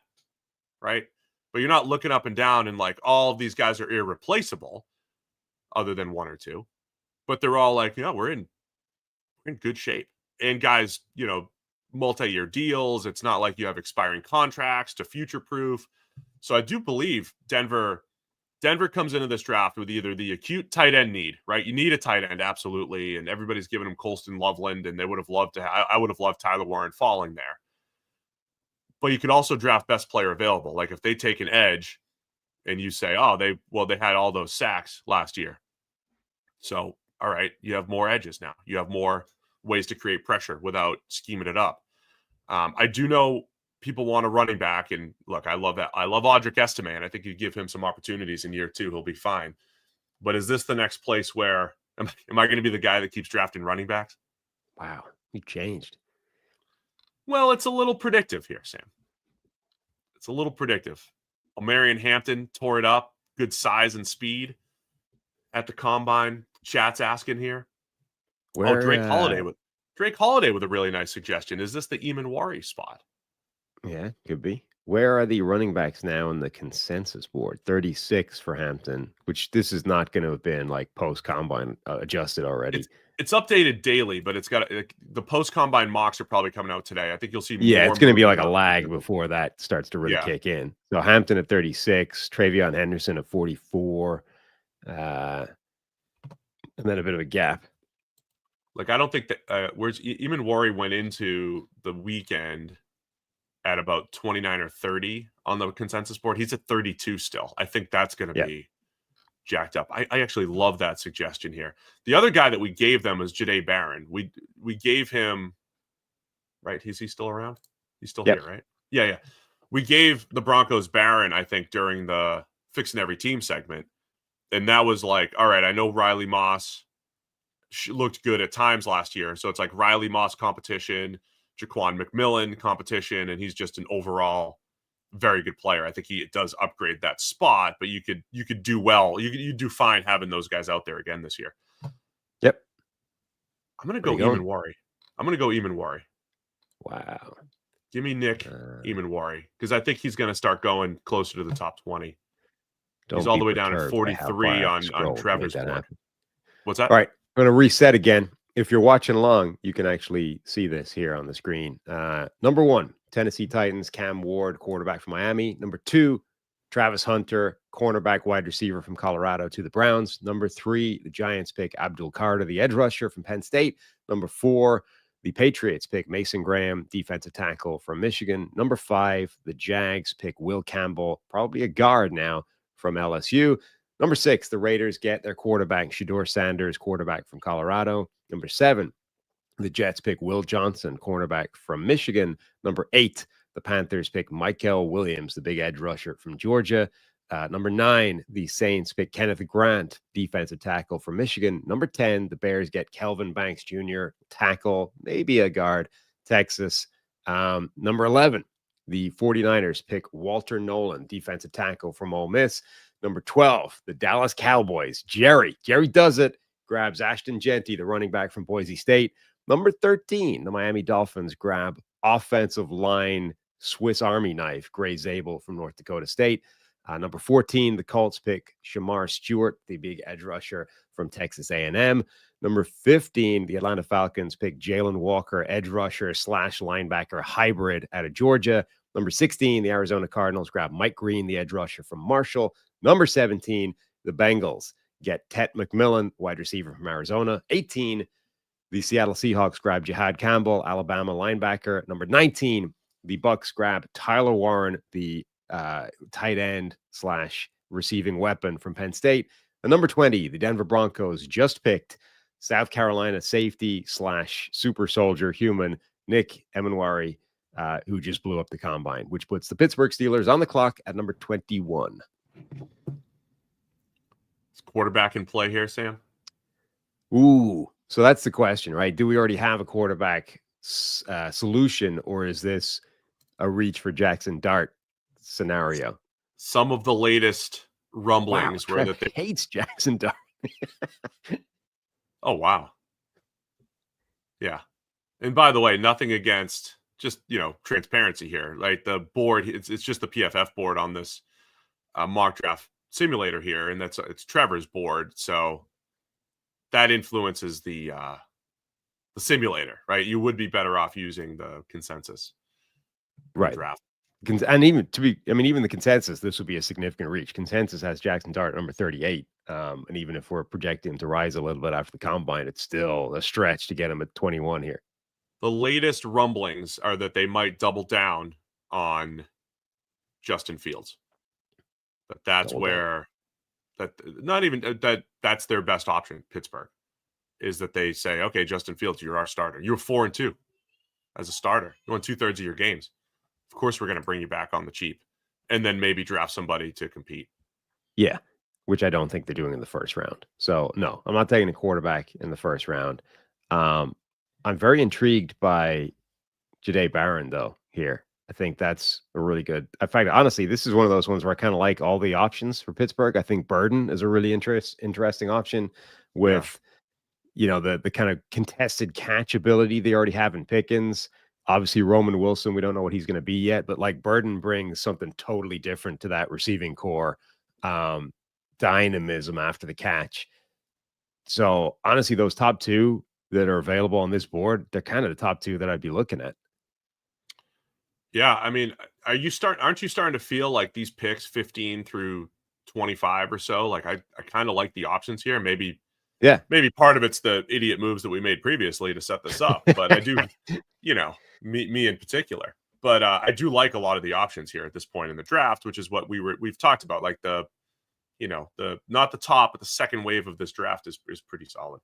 right? But you're not looking up and down and like all of these guys are irreplaceable other than one or two. But they're all like, we're in good shape. And guys, multi-year deals. It's not like you have expiring contracts to future-proof. So I do believe Denver comes into this draft with either the acute tight end need, right? You need a tight end, absolutely. And everybody's giving him Colston Loveland, and they would have loved I would have loved Tyler Warren falling there. But you could also draft best player available. Like if they take an edge and you say, they had all those sacks last year. So, all right, you have more edges now. You have more ways to create pressure without scheming it up. I do know people want a running back, and look, I love that. I love Audric Estime. I think you give him some opportunities in year 2, he'll be fine. But is this the next place where am I going to be the guy that keeps drafting running backs? Wow, you changed. Well, it's a little predictive here, Sam. It's a little predictive. Omarion Hampton tore it up. Good size and speed at the combine. Chat's asking here. Drake Holiday with a really nice suggestion. Is this the Eamon Wari spot? Yeah, could be. Where are the running backs now in the consensus board? 36 for Hampton, which this is not going to have been like post-combine adjusted already. It's updated daily, but it's got the post-combine mocks are probably coming out today. I think you'll see more. Yeah, it's going to be like a lag before that starts to really kick in. So Hampton at 36, Travion Henderson at 44, and then a bit of a gap. Like, I don't think that where's Eamon Wari went into the weekend at about 29 or 30 on the consensus board. He's at 32 still. I think that's going to be jacked up. I actually love that suggestion here. The other guy that we gave them is Jahdae Barron. We gave him, right? Is he still around? He's still here, right? Yeah. We gave the Broncos Barron, I think, during the Fixing Every Team segment. And that was like, all right, I know Riley Moss looked good at times last year. So it's like Riley Moss competition, Jaquan McMillan competition, and he's just an overall very good player. I think he does upgrade that spot, but you could do well. You do fine having those guys out there again this year. Yep. I'm gonna go Eamon Worry. Wow. Give me Nick Eamon Worry, because I think he's going to start going closer to the top 20. He's all the way down at 43 on Trevor's board. What's that? All right. I'm going to reset again. If you're watching along, you can actually see this here on the screen. Number 1, Tennessee Titans, Cam Ward, quarterback from Miami. Number 2, Travis Hunter, cornerback, wide receiver from Colorado to the Browns. Number 3, the Giants pick Abdul Carter, the edge rusher from Penn State. Number 4, the Patriots pick Mason Graham, defensive tackle from Michigan. Number 5, the Jags pick Will Campbell, probably a guard now, from LSU. Number 6, the Raiders get their quarterback, Shedeur Sanders, quarterback from Colorado. Number 7, the Jets pick Will Johnson, cornerback from Michigan. Number 8, the Panthers pick Michael Williams, the big edge rusher from Georgia. Number 9, the Saints pick Kenneth Grant, defensive tackle from Michigan. Number 10, the Bears get Kelvin Banks Jr., tackle, maybe a guard, Texas. Number 11, the 49ers pick Walter Nolan, defensive tackle from Ole Miss. Number 12, the Dallas Cowboys. Jerry does it, grabs Ashton Genty, the running back from Boise State. Number 13, the Miami Dolphins grab offensive line Swiss Army knife, Gray Zabel from North Dakota State. Number 14, the Colts pick Shamar Stewart, the big edge rusher from Texas A&M. Number 15, the Atlanta Falcons pick Jalen Walker, edge rusher / linebacker hybrid out of Georgia. Number 16, the Arizona Cardinals grab Mike Green, the edge rusher from Marshall. Number 17, the Bengals get Tet McMillan, wide receiver from Arizona. 18, the Seattle Seahawks grab Jihad Campbell, Alabama linebacker. Number 19, the Bucks grab Tyler Warren, the tight end / receiving weapon from Penn State. And number 20, the Denver Broncos just picked South Carolina safety / super soldier human Nick Emenwari, who just blew up the combine, which puts the Pittsburgh Steelers on the clock at number 21. Is quarterback in play here, Sam? Ooh, so that's the question, right? Do we already have a quarterback solution, or is this a reach for Jackson Dart scenario? Some of the latest rumblings were that they hates Jackson Dart. Oh, wow. Yeah. And by the way, nothing against, just, transparency here. Like the board, it's just the PFF board on this mock draft simulator here, and it's Trevor's board. So that influences the simulator, right? You would be better off using the consensus draft. And even even the consensus, this would be a significant reach. Consensus has Jackson Dart number 38. And even if we're projecting him to rise a little bit after the combine, it's still a stretch to get him at 21 here. The latest rumblings are that they might double down on Justin Fields. That's their best option, Pittsburgh, is that they say, okay, Justin Fields, you're our starter. You're 4-2 as a starter. You won 2/3 of your games. Of course, we're going to bring you back on the cheap, and then maybe draft somebody to compete. Yeah, which I don't think they're doing in the first round. So no, I'm not taking a quarterback in the first round. I'm very intrigued by Jahdae Barron, though, here. I think that's a really good. In fact, honestly, this is one of those ones where I kind of like all the options for Pittsburgh. I think Burden is a really interesting option with, the kind of contested catch ability they already have in Pickens. Obviously, Roman Wilson, we don't know what he's going to be yet, but like Burden brings something totally different to that receiving core, dynamism after the catch. So honestly, those top two that are available on this board, they're kind of the top two that I'd be looking at. Yeah, I mean, aren't you starting to feel like these picks 15 through 25 or so? Like I kind of like the options here. Maybe part of it's the idiot moves that we made previously to set this up, but I do, me in particular. But I do like a lot of the options here at this point in the draft, which is what we've talked about. Like the not the top, but the second wave of this draft is pretty solid.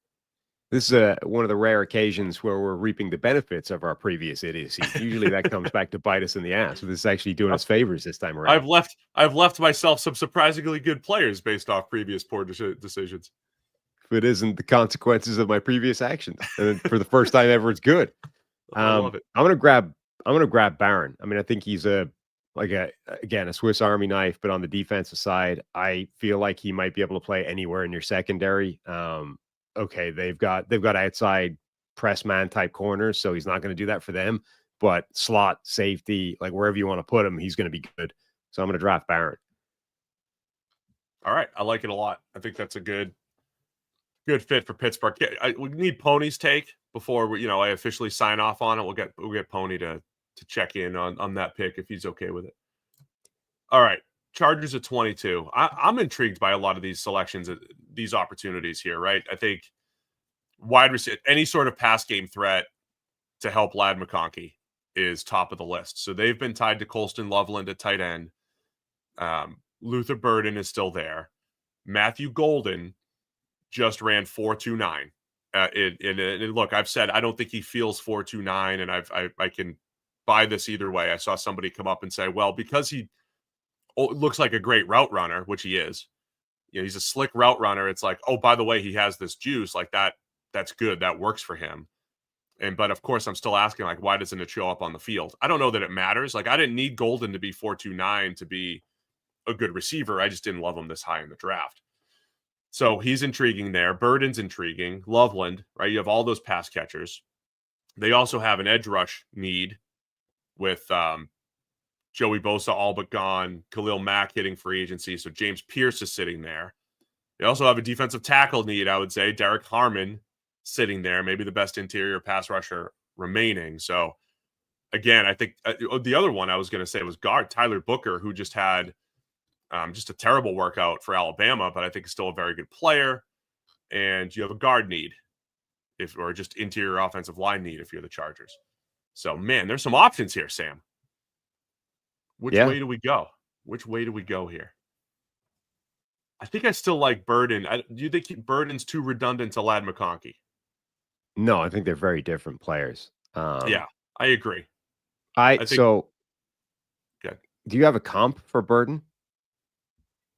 This is one of the rare occasions where we're reaping the benefits of our previous idiocy. Usually that comes back to bite us in the ass. So this is actually doing us favors this time around. I've left myself some surprisingly good players based off previous poor decisions. if it isn't the consequences of my previous actions. And for the first time ever, it's good. I love it. I'm gonna grab Barron. I mean, I think he's a Swiss Army knife, but on the defensive side, I feel like he might be able to play anywhere in your secondary. Okay, they've got outside press man type corners, so he's not going to do that for them. But slot, safety, like wherever you want to put him, he's going to be good. So I'm going to draft Barron. All right, I like it a lot. I think that's a good fit for Pittsburgh. We need Pony's take before I officially sign off on it. We'll get Pony to check in on that pick if he's okay with it. All right, Chargers at 22. I'm intrigued by a lot of these selections, these opportunities here. Right, I think wide receiver, any sort of pass game threat to help Lad McConkey is top of the list. So they've been tied to Colston Loveland at tight end. Luther Burden is still there. Matthew Golden just ran 4.29. And look, I've said I don't think he feels 4.29, and I can buy this either way. I saw somebody come up and say, well, because he looks like a great route runner, which he is. He's a slick route runner. It's like, oh, by the way, he has this juice like that. That's good. That works for him. But of course, I'm still asking, like, why doesn't it show up on the field? I don't know that it matters. Like, I didn't need Golden to be 4.29 to be a good receiver. I just didn't love him this high in the draft. So he's intriguing there. Burden's intriguing. Loveland, right? You have all those pass catchers. They also have an edge rush need with Joey Bosa all but gone, Khalil Mack hitting free agency. So James Pierce is sitting there. They also have a defensive tackle need, I would say. Derek Harmon sitting there, maybe the best interior pass rusher remaining. So again, I think the other one I was going to say was guard Tyler Booker, who just had just a terrible workout for Alabama, but I think is still a very good player. And you have a guard need, or just interior offensive line need if you're the Chargers. So, man, there's some options here, Sam. Which way do we go? Which way do we go here? I think I still like Burden. Do you think Burden's too redundant to Lad McConkey? No, I think they're very different players. Yeah, I agree. I think, so. Good. Do you have a comp for Burden?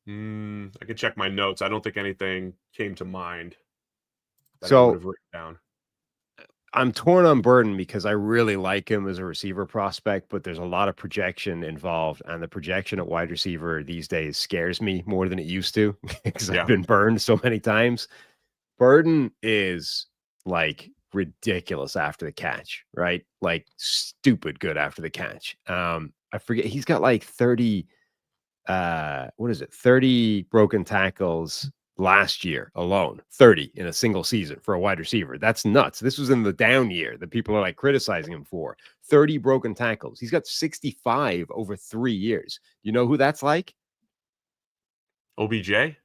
I can check my notes. I don't think anything came to mind that I would have written down. I'm torn on Burden because I really like him as a receiver prospect, but there's a lot of projection involved, and the projection at wide receiver these days scares me more than it used to because I've been burned so many times. Burden is like ridiculous after the catch, right? Like stupid good after the catch. I forget, he's got like 30 30 broken tackles last year alone. 30 in a single season for a wide receiver. That's nuts. This was in the down year that people are like criticizing him for. 30 broken tackles. He's got 65 over 3 years. You know who that's like? OBJ?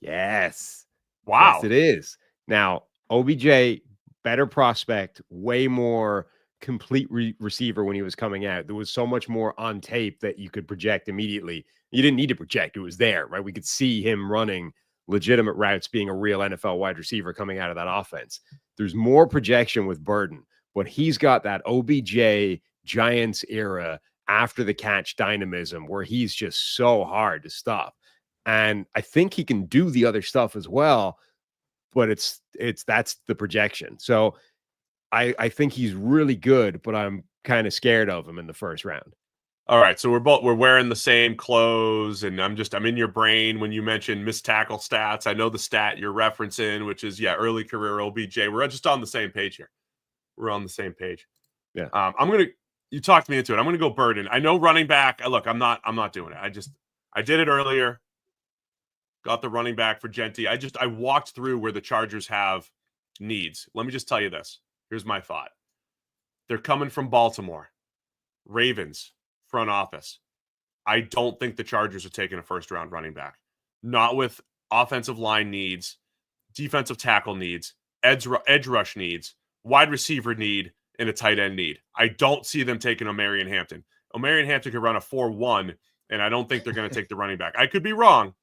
Yes. Wow. Yes, it is. Now, OBJ, better prospect, way more complete receiver when he was coming out. There was so much more on tape that you could project immediately. You didn't need to project. It was there, right? We could see him running legitimate routes, being a real NFL wide receiver coming out of that offense. There's more projection with Burden, but he's got that OBJ Giants era after the catch dynamism where he's just so hard to stop. And I think he can do the other stuff as well, but that's the projection. So I think he's really good, but I'm kind of scared of him in the first round. All right, so we're wearing the same clothes, and I'm in your brain when you mentioned missed tackle stats. I know the stat you're referencing, which is early career OBJ. We're just on the same page here. We're on the same page. Yeah. You talked me into it. I'm gonna go Burden. I know running back. Look, I'm not doing it. I did it earlier. Got the running back for Genty. I walked through where the Chargers have needs. Let me just tell you this. Here's my thought. They're coming from Baltimore. Ravens. Front office. I don't think the Chargers are taking a first-round running back. Not with offensive line needs, defensive tackle needs, edge rush needs, wide receiver need, and a tight end need. I don't see them taking Omarion Hampton. Omarion Hampton could run a 4.1, and I don't think they're going to take the running back. I could be wrong,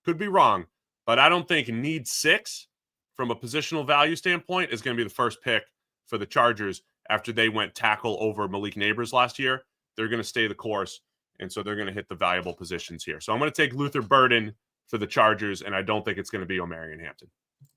but I don't think need 6 from a positional value standpoint is going to be the first pick for the Chargers after they went tackle over Malik Neighbors last year. They're going to stay the course, and so they're going to hit the valuable positions here. So I'm going to take Luther Burden for the Chargers, and I don't think it's going to be Omarion Hampton.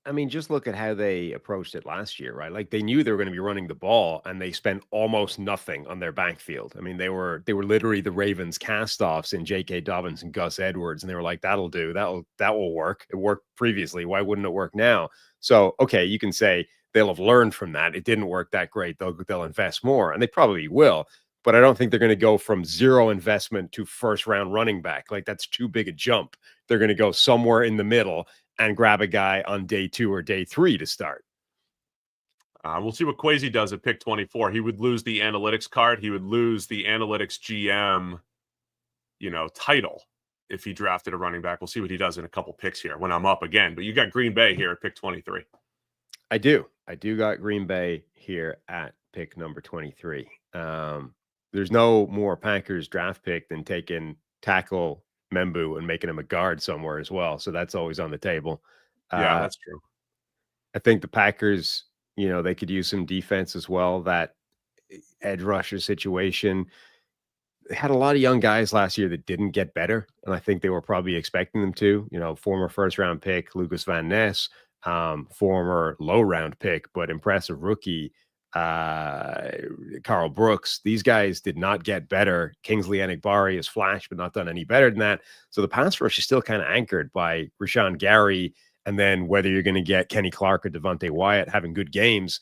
I mean, just look at how they approached it last year, right? Like they knew they were going to be running the ball, and they spent almost nothing on their backfield. I mean, they were literally the Ravens cast-offs in J.K. Dobbins and Gus Edwards, and they were like, "That'll do. That will work. It worked previously. Why wouldn't it work now?" So, okay, you can say they'll have learned from that. It didn't work that great. They'll invest more, and they probably will. But I don't think they're going to go from zero investment to first-round running back. Like that's too big a jump. They're going to go somewhere in the middle and grab a guy on day 2 or day 3 to start. We'll see what Kwesi does at pick 24. He would lose the analytics card. He would lose the analytics GM, title if he drafted a running back. We'll see what he does in a couple picks here when I'm up again. But you got Green Bay here at pick 23. I do got Green Bay here at pick number 23. There's no more Packers draft pick than taking tackle Membu and making him a guard somewhere as well. So that's always on the table. Yeah, that's true. I think the Packers, they could use some defense as well. That edge rusher situation. They had a lot of young guys last year that didn't get better, and I think they were probably expecting them to. Former first-round pick Lucas Van Ness, former low-round pick but impressive rookie Carl Brooks. These guys did not get better. Kingsley Enagbari has flashed but not done any better than that. So the pass rush is still kind of anchored by Rashawn Gary, and then whether you're going to get Kenny Clark or Devontae Wyatt having good games,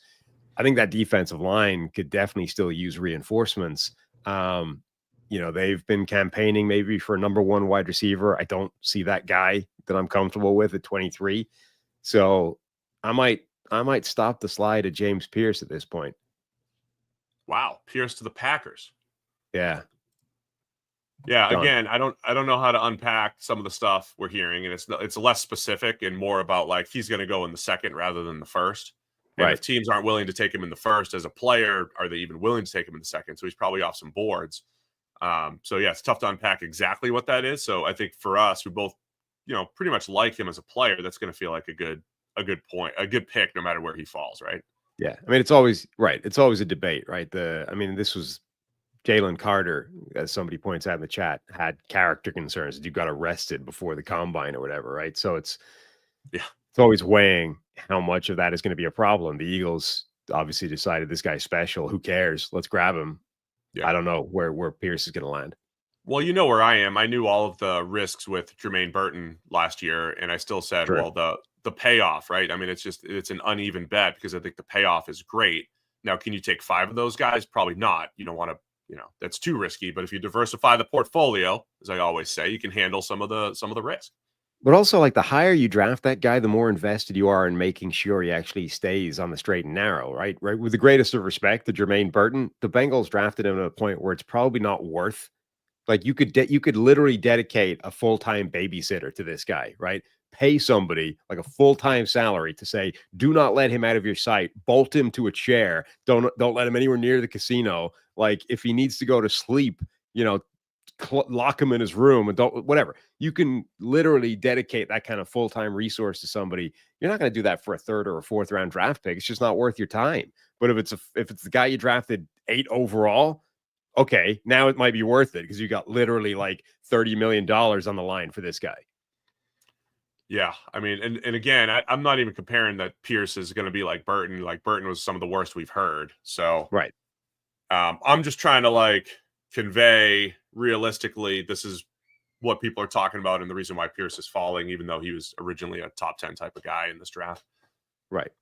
I think that defensive line could definitely still use reinforcements. They've been campaigning maybe for a number 1 wide receiver. I don't see that guy that I'm comfortable with at 23. So I might stop the slide at James Pierce at this point. Wow, Pierce to the Packers. Yeah. Yeah, done. Again, I don't know how to unpack some of the stuff we're hearing, and it's less specific and more about like he's going to go in the second rather than the first. And right. If teams aren't willing to take him in the first as a player, are they even willing to take him in the second? So he's probably off some boards. So yeah, it's tough to unpack exactly what that is. So I think for us, we both, pretty much like him as a player. That's going to feel like a good pick, no matter where he falls, right? Yeah, I mean, it's always right. It's always a debate, right? This was Jalen Carter, as somebody points out in the chat, had character concerns that you got arrested before the combine or whatever, right? So it's always weighing how much of that is going to be a problem. The Eagles obviously decided this guy's special. Who cares? Let's grab him. Yeah. I don't know where Pierce is going to land. Well, you know where I am. I knew all of the risks with Jermaine Burton last year, and I still said, well, the payoff, right? I mean, it's an uneven bet because I think the payoff is great. Now, can you take 5 of those guys? Probably not. You don't want to, that's too risky. But if you diversify the portfolio, as I always say, you can handle some of the risk. But also, like, the higher you draft that guy, the more invested you are in making sure he actually stays on the straight and narrow, right? Right. With the greatest of respect to Jermaine Burton, the Bengals drafted him at a point where it's probably not worth. Like, you could literally dedicate a full-time babysitter to this guy, right? Pay somebody like a full-time salary to say, do not let him out of your sight. Bolt him to a chair. Don't let him anywhere near the casino. Like, if he needs to go to sleep, lock him in his room and don't whatever. You can literally dedicate that kind of full-time resource to somebody. You're not going to do that for a 3rd or a 4th round draft pick. It's just not worth your time. But if it's the guy you drafted 8 overall, okay, now it might be worth it because you got literally like $30 million on the line for this guy. Yeah, I mean, and again, I'm not even comparing that Pierce is going to be like Burton. Like Burton was some of the worst we've heard. So right. I'm just trying to convey realistically, this is what people are talking about and the reason why Pierce is falling, even though he was originally a top 10 type of guy in this draft. Right.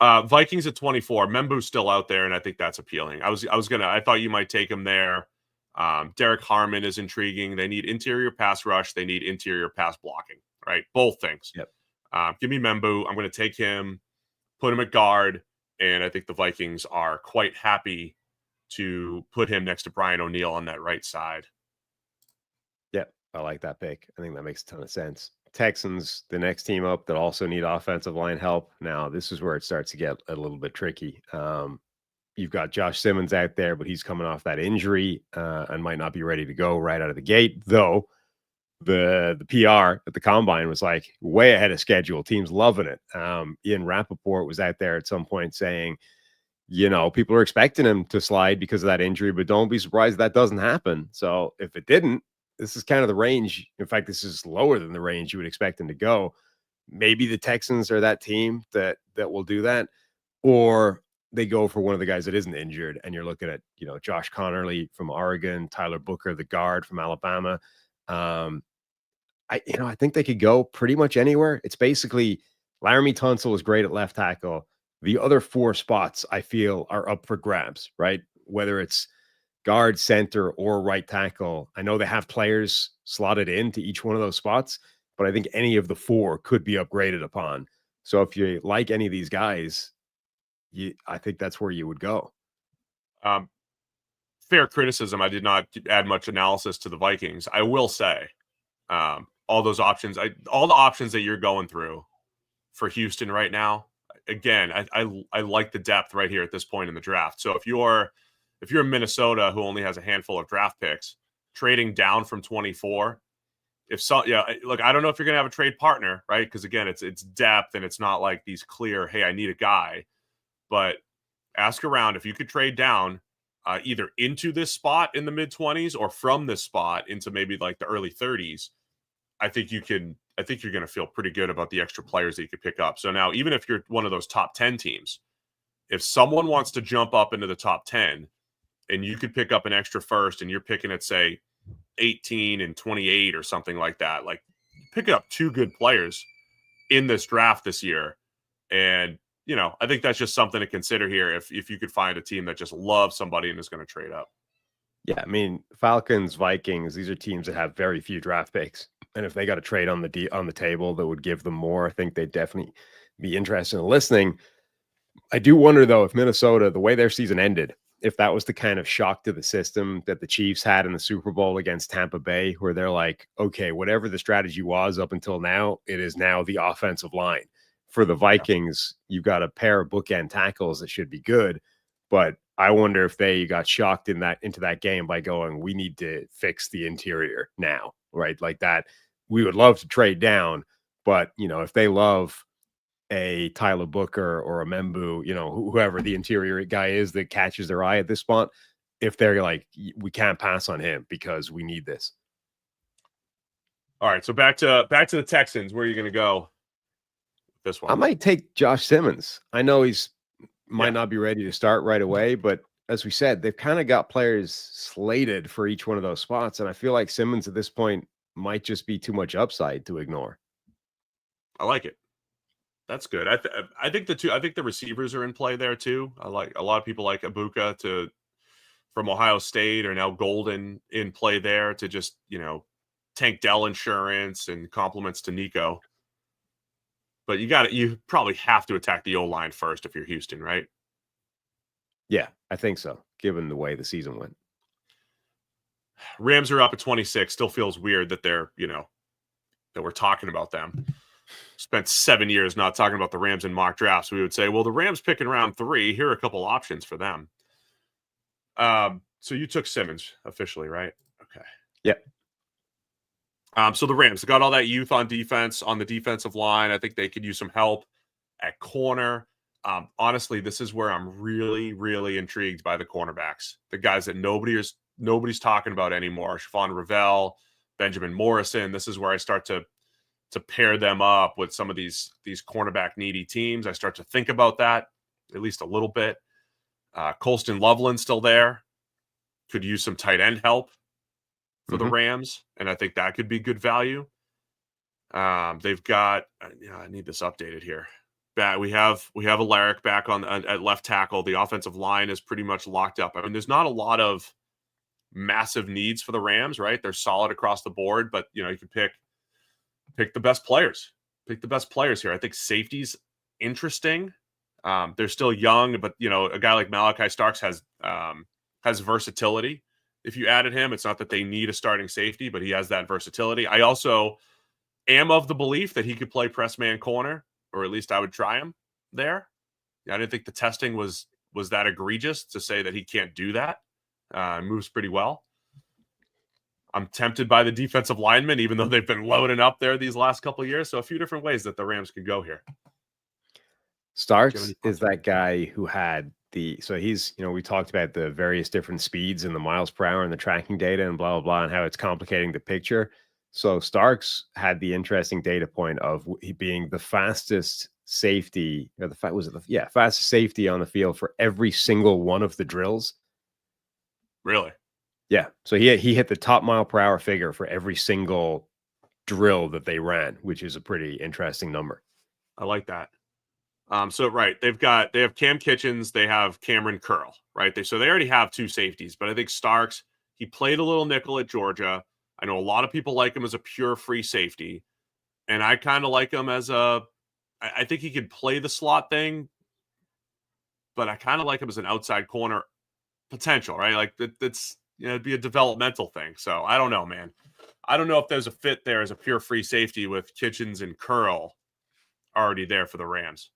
Vikings at 24. Membu's still out there, and I think that's appealing. I thought you might take him there. Derek Harmon is intriguing. They need interior pass rush. They need interior pass blocking, right? Both things. Yep. Give me Membu. I'm going to take him, put him at guard, and I think the Vikings are quite happy to put him next to Brian O'Neill on that right side. Yep, I like that pick. I think that makes a ton of sense. Texans, the next team up that also need offensive line help. Now, this is where it starts to get a little bit tricky. You've got Josh Simmons out there, but he's coming off that injury and might not be ready to go right out of the gate, though. The PR at the combine was like way ahead of schedule. Team's loving it. Ian Rappaport was out there at some point saying, people are expecting him to slide because of that injury, but don't be surprised that doesn't happen. So if it didn't, this is kind of the range. In fact, this is lower than the range you would expect him to go. maybe the Texans are that team that will do that, or they go for one of the guys that isn't injured, and you're looking at, Josh Connerly from Oregon, Tyler Booker, the guard from Alabama. I think they could go pretty much anywhere. It's basically Laramie Tunsil is great at left tackle. The other 4 spots I feel are up for grabs, right? Whether it's guard, center, or right tackle. I know they have players slotted into each one of those spots, but I think any of the 4 could be upgraded upon. So if you like any of these guys, I think that's where you would go. Fair criticism. I did not add much analysis to the Vikings. I will say, all those options, all the options that you're going through for Houston right now. Again, I like the depth right here at this point in the draft. So if you're Minnesota, who only has a handful of draft picks, trading down from 24, look, I don't know if you're going to have a trade partner, right? Because again, it's depth, and it's not like these clear, hey, I need a guy. But ask around if you could trade down either into this spot in the mid-20s or from this spot into maybe like the early 30s. I think you're going to feel pretty good about the extra players that you could pick up. So now, even if you're one of those top 10 teams, if someone wants to jump up into the top 10 and you could pick up an extra first, and you're picking at, say, 18 and 28 or something like that, like picking up 2 good players in this draft this year. And, I think that's just something to consider here if you could find a team that just loves somebody and is going to trade up. Yeah, I mean, Falcons, Vikings, these are teams that have very few draft picks. And if they got a trade on the table that would give them more, I think they'd definitely be interested in listening. I do wonder, though, if Minnesota, the way their season ended, if that was the kind of shock to the system that the Chiefs had in the Super Bowl against Tampa Bay, where they're like, okay, whatever the strategy was up until now, it is now the offensive line. For the Vikings, you've got a pair of bookend tackles that should be good, but I wonder if they got shocked into that game by going, we need to fix the interior now, right? Like that, we would love to trade down, but if they love a Tyler Booker or a Membu, whoever the interior guy is that catches their eye at this spot, if they're like, we can't pass on him because we need this. All right, so back to the Texans. Where are you going to go? This one, I might take Josh Simmons. I know he's might not be ready to start right away, but as we said, they've kind of got players slated for each one of those spots, and I feel like Simmons at this point might just be too much upside to ignore. I like it. That's good. I think the receivers are in play there too. I like a lot of people like Ibuka from Ohio State, or now Golden in play there to just Tank Dell insurance and compliments to Nico. But you probably have to attack the O-line first if you're Houston, right? Yeah, I think so, given the way the season went. Rams are up at 26. Still feels weird that they're, that we're talking about them. Spent 7 years not talking about the Rams in mock drafts. We would say, well, the Rams pick in round 3. Here are a couple options for them. So you took Simmons officially, right? Okay. Yep. So the Rams got all that youth on defense, on the defensive line. I think they could use some help at corner. Honestly, this is where I'm really, really intrigued by the cornerbacks. The guys that nobody's talking about anymore. Siobhan Ravel, Benjamin Morrison. This is where I start to pair them up with some of these cornerback needy teams. I start to think about that at least a little bit. Colston Loveland still there. Could use some tight end help for the Rams, and I think that could be good value. They've got, I need this updated here. We have Alaric back at left tackle. The offensive line is pretty much locked up. I mean, there's not a lot of massive needs for the Rams, right? They're solid across the board, but you can pick the best players. Pick the best players here. I think safety's interesting. They're still young, but a guy like Malachi Starks has versatility. If you added him, it's not that they need a starting safety, but he has that versatility. I also am of the belief that he could play press man corner, or at least I would try him there. I didn't think the testing was that egregious to say that he can't do that. Moves pretty well. I'm tempted by the defensive linemen, even though they've been loading up there these last couple of years. So a few different ways that the Rams could go here. Starks is that guy who had he's, we talked about the various different speeds and the miles per hour and the tracking data and blah, blah, blah, and how it's complicating the picture. So Starks had the interesting data point of he being the fastest safety, or fastest safety on the field for every single one of the drills. Really? Yeah. So he hit the top mile per hour figure for every single drill that they ran, which is a pretty interesting number. I like that. So right, they have Cam Kitchens, they have Cameron Curl, right? So they already have two safeties, but I think Starks, he played a little nickel at Georgia. I know a lot of people like him as a pure free safety, and I kind of like him as I think he could play the slot thing, but I kind of like him as an outside corner potential, right? Like that's it'd be a developmental thing. So I don't know, man. I don't know if there's a fit there as a pure free safety with Kitchens and Curl already there for the Rams.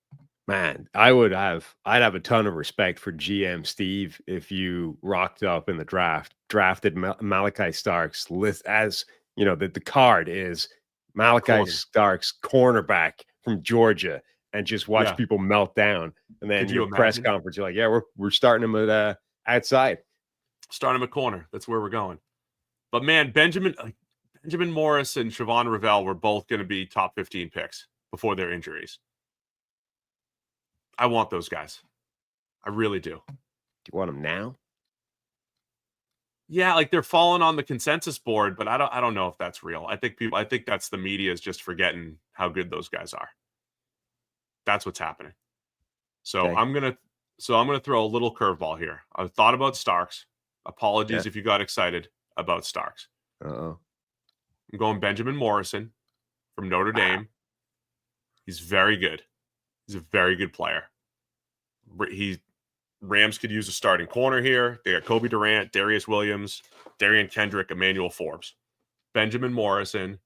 Man, I'd have a ton of respect for GM Steve if you rocked up in the drafted Malachi Starks list as, the card is Malachi Starks cornerback from Georgia, and just watch people melt down. And then your press conference, you're like, yeah, we're starting him at outside. Start him at corner. That's where we're going. But man, Benjamin Morris and Siobhan Revelle were both going to be top 15 picks before their injuries. I want those guys. I really do. Do you want them now? Yeah, like they're falling on the consensus board, but I don't know if that's real. I think that's the media is just forgetting how good those guys are. That's what's happening. So okay. I'm gonna throw a little curveball here. I thought about Starks. Apologies if you got excited about Starks. I'm going Benjamin Morrison from Notre Dame. He's very good. He's a very good player. Rams could use a starting corner here. They got Kobe Durant, Darius Williams, Darian Kendrick, Emmanuel Forbes. Benjamin Morrison.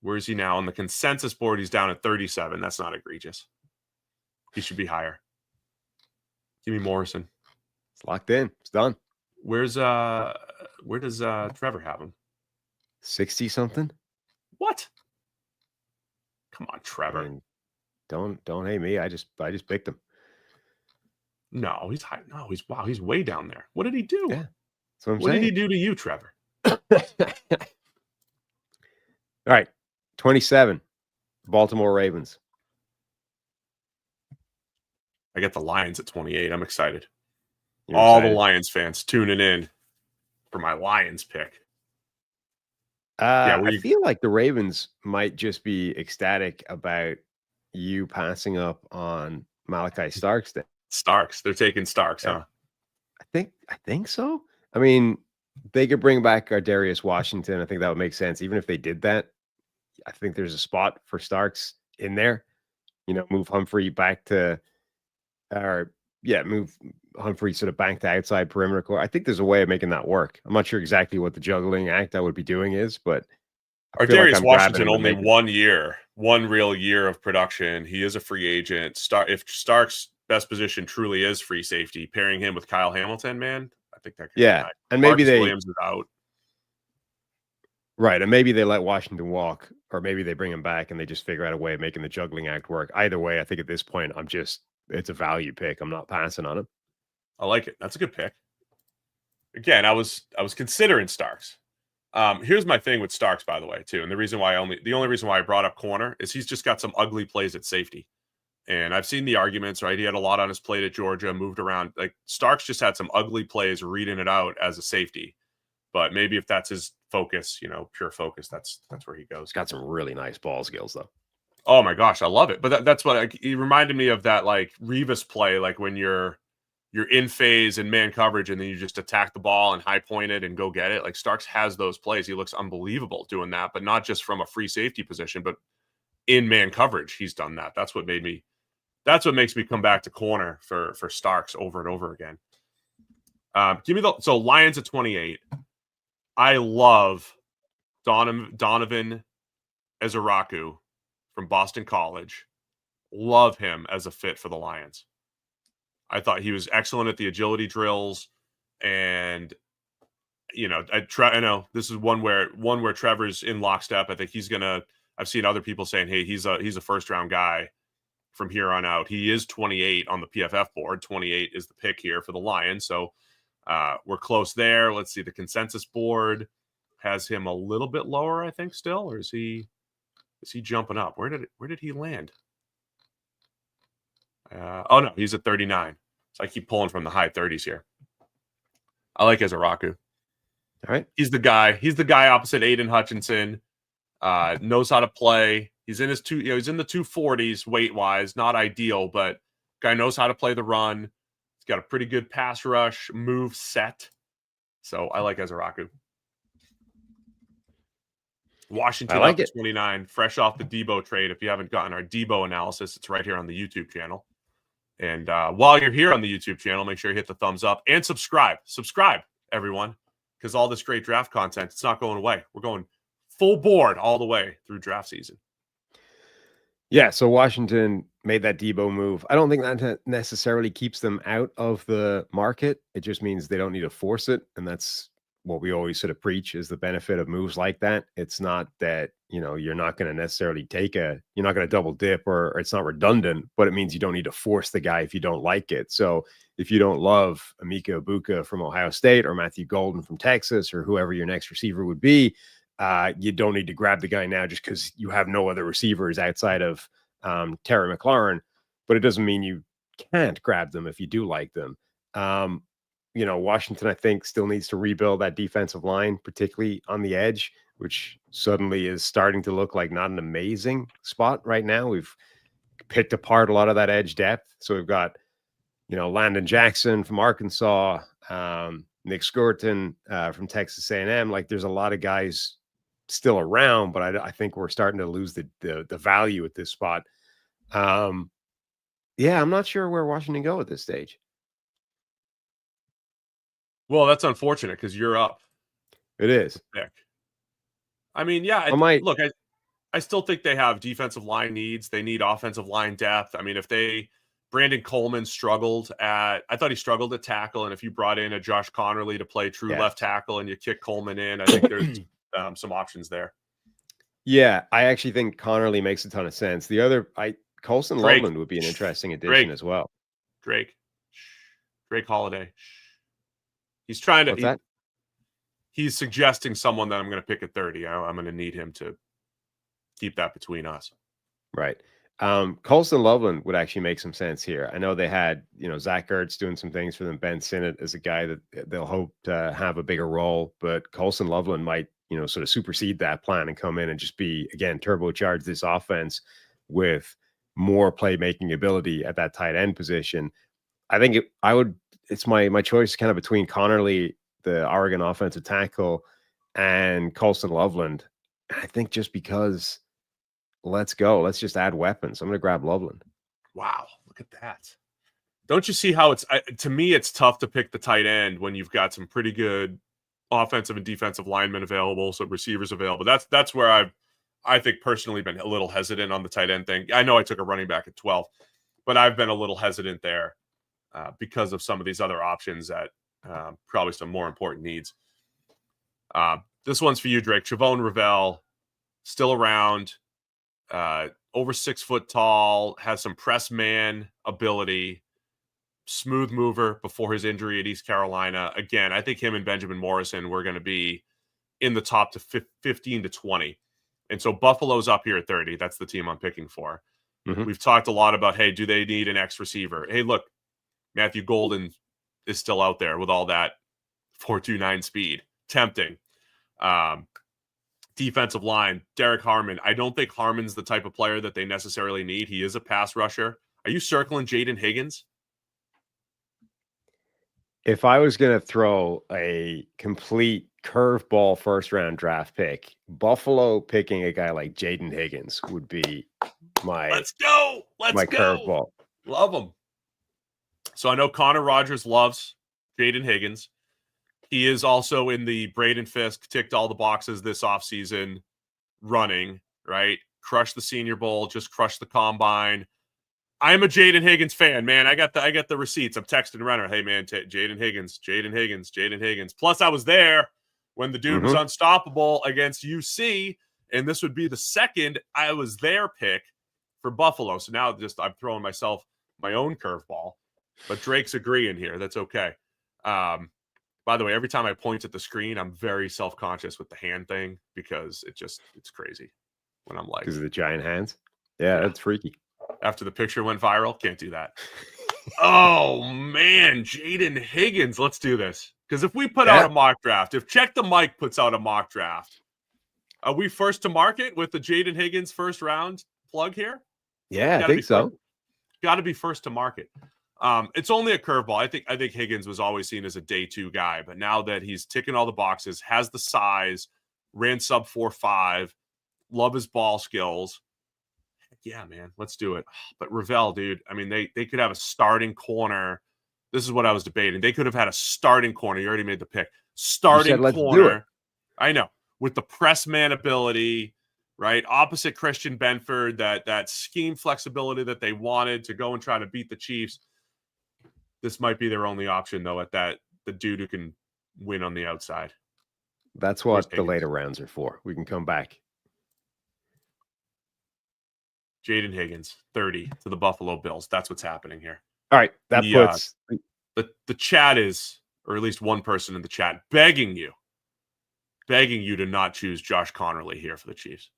Where is he now? On the consensus board, he's down at 37. That's not egregious. He should be higher. Give me Morrison. It's locked in. It's done. Where does Trevor have him? 60 something? What? Come on, Trevor. I mean, don't hate me. I just picked him. No, he's high. No, he's way down there. What did he do? Yeah. That's what I'm saying. What did he do to you, Trevor? All right. 27. Baltimore Ravens. I get the Lions at 28. I'm excited. All the Lions fans tuning in for my Lions pick. I feel like the Ravens might just be ecstatic about you passing up on Malachi Starks. Starks. They're taking Starks, huh? I think so. I mean, they could bring back Darius Washington. I think that would make sense. Even if they did that, I think there's a spot for Starks in there. Move Humphrey back to, move Humphrey sort of back to outside perimeter core. I think there's a way of making that work. I'm not sure exactly what the juggling act I would be doing is, but Darius Washington only 1 year, one real year of production. He is a free agent. If Starks' best position truly is free safety, pairing him with Kyle Hamilton, man, I think that could be nice. And maybe Williams is out. Right, and maybe they let Washington walk, or maybe they bring him back and they just figure out a way of making the juggling act work. Either way, I think at this point, it's a value pick. I'm not passing on him. I like it. That's a good pick. Again, I was considering Starks. Here's my thing with Starks, by the way, too, and the only reason why I brought up corner is he's just got some ugly plays at safety, and I've seen the arguments. Right, he had a lot on his plate at Georgia, moved around. Like Starks just had some ugly plays reading it out as a safety, but maybe if that's his focus, pure focus, that's where he goes. He's got some really nice ball skills, though. Oh my gosh, I love it. But that's what he reminded me of, that like Revis play, like when you're in phase and man coverage and then you just attack the ball and high point it and go get it. Like Starks has those plays. He looks unbelievable doing that, but not just from a free safety position, but in man coverage. He's done that. That's what makes me come back to corner for Starks over and over again. So Lions at 28. I love Donovan Ezeraku from Boston College. Love him as a fit for the Lions. I thought he was excellent at the agility drills, and I know this is one where Trevor's in lockstep. I think I've seen other people saying, hey, he's a first round guy from here on out. He is 28 on the PFF board. 28 is the pick here for the Lions. So we're close there. Let's see the consensus board. has him a little bit lower, I think, still, or is he jumping up? Where did he land? Oh no, he's at 39. So I keep pulling from the high 30s here. I like Ezeraku. All right. He's the guy. He's the guy opposite Aiden Hutchinson. Knows how to play. He's in he's in the 240s weight wise. Not ideal, but guy knows how to play the run. He's got a pretty good pass rush move set. So I like Ezeraku. Washington I like up to it. 29, fresh off the Debo trade. If you haven't gotten our Debo analysis, it's right here on the YouTube channel. And while you're here on the YouTube channel, make sure you hit the thumbs up and subscribe. Subscribe, everyone, because all this great draft content, it's not going away. We're going full board all the way through draft season. Yeah, so Washington made that Debo move. I don't think that necessarily keeps them out of the market. It just means they don't need to force it, and that's what we always sort of preach is the benefit of moves like that. It's not that, you're not going to necessarily you're not going to double dip or it's not redundant, but it means you don't need to force the guy if you don't like it. So if you don't love Emeka Egbuka from Ohio State or Matthew Golden from Texas or whoever your next receiver would be, you don't need to grab the guy now just because you have no other receivers outside of Terry McLaurin, but it doesn't mean you can't grab them if you do like them. Washington, I think, still needs to rebuild that defensive line, particularly on the edge, which suddenly is starting to look like not an amazing spot right now. We've picked apart a lot of that edge depth. So we've got, Landon Jackson from Arkansas, Nick Skurton from Texas A&M. Like there's a lot of guys still around, but I think we're starting to lose the value at this spot. I'm not sure where Washington go at this stage. Well, that's unfortunate because you're up. It is. Pick. I mean, yeah. Look, I still think they have defensive line needs. They need offensive line depth. I mean, Brandon Coleman struggled I thought he struggled at tackle, and if you brought in a Josh Connerly to play true left tackle and you kick Coleman in, I think there's some options there. Yeah, I actually think Connerly makes a ton of sense. The other, Colson Loveland would be an interesting addition as well. Drake Holiday. He's trying to. He's suggesting someone that I'm going to pick at 30. I'm going to need him to keep that between us. Right. Colson Loveland would actually make some sense here. I know they had, Zach Ertz doing some things for them. Ben Sinnott is a guy that they'll hope to have a bigger role, but Colson Loveland might, sort of supersede that plan and come in and just be, again, turbocharge this offense with more playmaking ability at that tight end position. I think it's my choice kind of between Connerly, the Oregon offensive tackle, and Colson Loveland. I think just because let's go. Let's just add weapons. I'm going to grab Loveland. Wow. Look at that. Don't you see how to me, it's tough to pick the tight end when you've got some pretty good offensive and defensive linemen available, some receivers available. That's where I think personally been a little hesitant on the tight end thing. I know I took a running back at 12, but I've been a little hesitant there because of some of these other options that probably some more important needs. This one's for you, Drake. Chavon Ravel, still around, over 6 foot tall, has some press man ability, smooth mover before his injury at East Carolina. Again, I think him and Benjamin Morrison were going to be in the top to 15 to 20. And so Buffalo's up here at 30. That's the team I'm picking for. Mm-hmm. We've talked a lot about, hey, do they need an X receiver? Hey, look, Matthew Golden is still out there with all that 4.29 speed. Tempting. Defensive line, Derek Harmon. I don't think Harmon's the type of player that they necessarily need. He is a pass rusher. Are you circling Jaden Higgins? If I was going to throw a complete curveball first-round draft pick, Buffalo picking a guy like Jaden Higgins would be my Let's go. Curveball. Love him. So I know Connor Rogers loves Jaden Higgins. He is also in the Braden Fisk ticked all the boxes this offseason running, right? Crushed the Senior Bowl, just crushed the Combine. I'm a Jaden Higgins fan, man. I got the receipts. I'm texting Renner. Hey, man, Jaden Higgins. Plus, I was there when the dude was unstoppable against UC, and this would be the second I was there pick for Buffalo. So now I'm throwing myself my own curveball, but Drake's agreeing here. That's okay. But By the way, every time I point at the screen, I'm very self-conscious with the hand thing because it's crazy when I'm like, because of the giant hands. Yeah, that's freaky. After the picture went viral, can't do that. Oh man, Jaden Higgins. Let's do this. Because if we put out a mock draft, if Check the Mic puts out a mock draft, are we first to market with the Jaden Higgins first round plug here? Yeah, I think so. Got to be first to market. It's only a curveball. I think Higgins was always seen as a day 2 guy, but now that he's ticking all the boxes, has the size, ran sub 4.5, love his ball skills. Yeah, man, let's do it. But Ravel, dude, I mean, they could have a starting corner. This is what I was debating. They could have had a starting corner. You already made the pick. Starting corner. I know. With the press man ability, right? Opposite Christian Benford, that scheme flexibility that they wanted to go and try to beat the Chiefs. This might be their only option, though, at the dude who can win on the outside. That's what the later rounds are for. We can come back. Jaden Higgins, 30 to the Buffalo Bills. That's what's happening here. All right. That puts the chat is, or at least one person in the chat, begging you to not choose Josh Connerly here for the Chiefs.